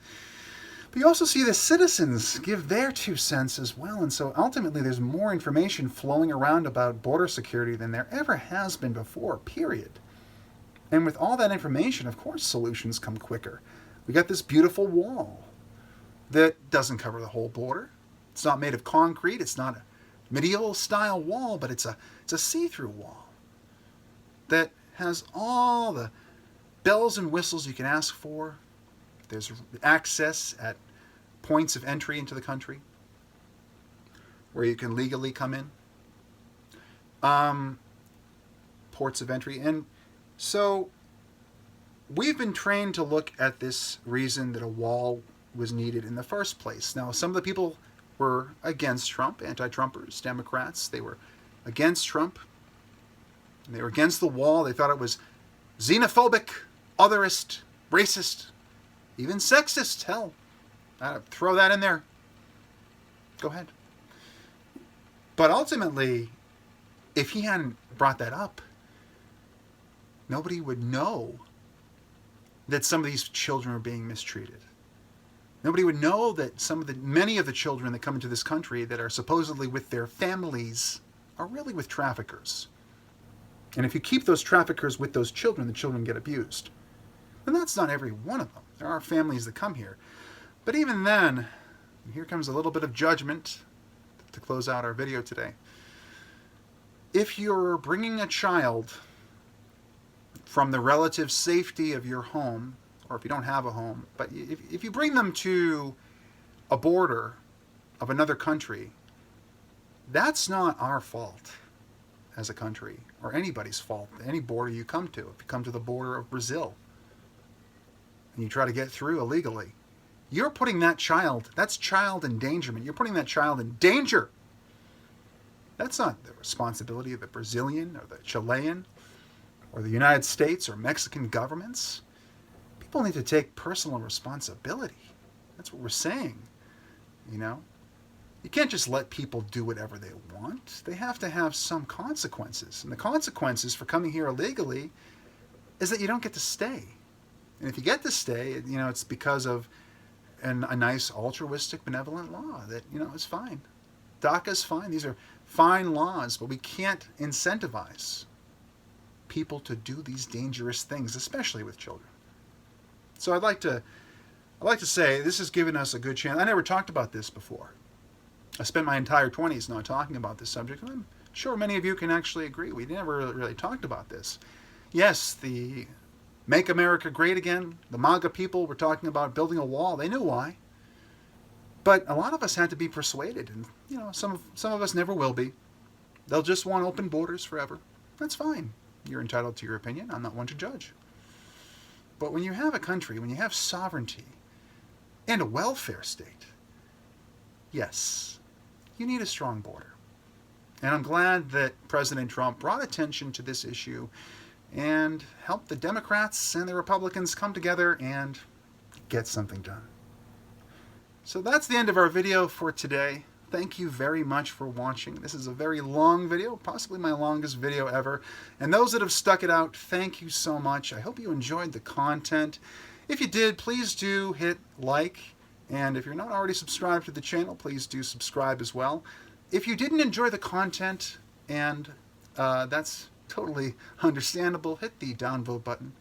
But you also see the citizens give their 2 cents as well. And so ultimately there's more information flowing around about border security than there ever has been before, period. And with all that information, of course, solutions come quicker. We got this beautiful wall that doesn't cover the whole border. It's not made of concrete. It's not a medieval style wall, but it's a see-through wall that has all the bells and whistles you can ask for. There's access at points of entry into the country where you can legally come in. Ports of entry. And so we've been trained to look at this reason that a wall was needed in the first place. Now, some of the people were against Trump, anti-Trumpers, Democrats. They were against Trump. And they were against the wall. They thought it was xenophobic, otherist, racist, even sexist. Hell, I'd throw that in there. Go ahead. But ultimately, if he hadn't brought that up, nobody would know that some of these children are being mistreated. Nobody would know that many of the children that come into this country that are supposedly with their families are really with traffickers. And if you keep those traffickers with those children, the children get abused. And that's not every one of them. There are families that come here. But even then, here comes a little bit of judgment to close out our video today. If you're bringing a child from the relative safety of your home, or if you don't have a home, but if you bring them to a border of another country, that's not our fault as a country, or anybody's fault, any border you come to. If you come to the border of Brazil and you try to get through illegally, you're putting that's child endangerment. You're putting that child in danger. That's not the responsibility of the Brazilian or the Chilean or the United States or Mexican governments. People need to take personal responsibility. That's what we're saying, You can't just let people do whatever they want. They have to have some consequences. And the consequences for coming here illegally is that you don't get to stay. And if you get to stay, it's because of a nice altruistic, benevolent law that, is fine. DACA's fine. These are fine laws, but we can't incentivize people to do these dangerous things, especially with children. So I'd like to say this has given us a good chance. I never talked about this before. I spent my entire 20s not talking about this subject, and I'm sure many of you can actually agree. We never really talked about this. Yes, the Make America Great Again, the MAGA people were talking about building a wall. They knew why. But a lot of us had to be persuaded, and some of us never will be. They'll just want open borders forever. That's fine. You're entitled to your opinion. I'm not one to judge. But when you have a country, when you have sovereignty and a welfare state, yes, you need a strong border. And I'm glad that President Trump brought attention to this issue and helped the Democrats and the Republicans come together and get something done. So that's the end of our video for today. Thank you very much for watching. This is a very long video, possibly my longest video ever. And those that have stuck it out, thank you so much. I hope you enjoyed the content. If you did, please do hit like. And if you're not already subscribed to the channel, please do subscribe as well. If you didn't enjoy the content, and that's totally understandable, hit the downvote button.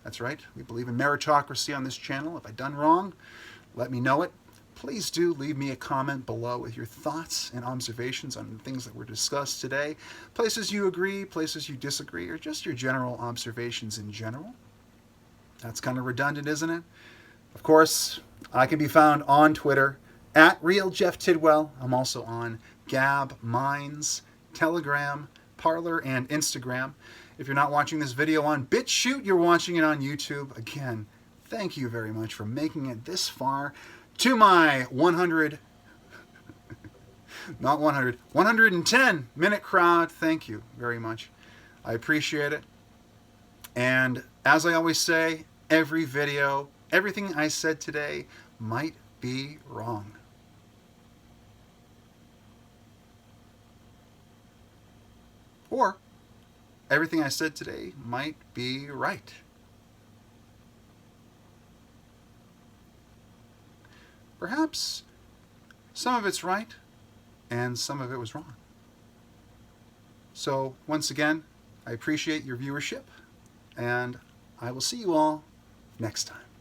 That's right, we believe in meritocracy on this channel. If I've done wrong, let me know it. Please do leave me a comment below with your thoughts and observations on the things that were discussed today. Places you agree, places you disagree, or just your general observations in general. That's kind of redundant, isn't it? Of course, I can be found on Twitter at RealJeffTidwell. I'm also on Gab, Minds, Telegram, Parler, and Instagram. If you're not watching this video on BitChute, you're watching it on YouTube. Again, thank you very much for making it this far. To my 110-minute crowd, thank you very much. I appreciate it. And as I always say, every video, everything I said today might be wrong. Or everything I said today might be right. Perhaps some of it's right and some of it was wrong. So once again, I appreciate your viewership, and I will see you all next time.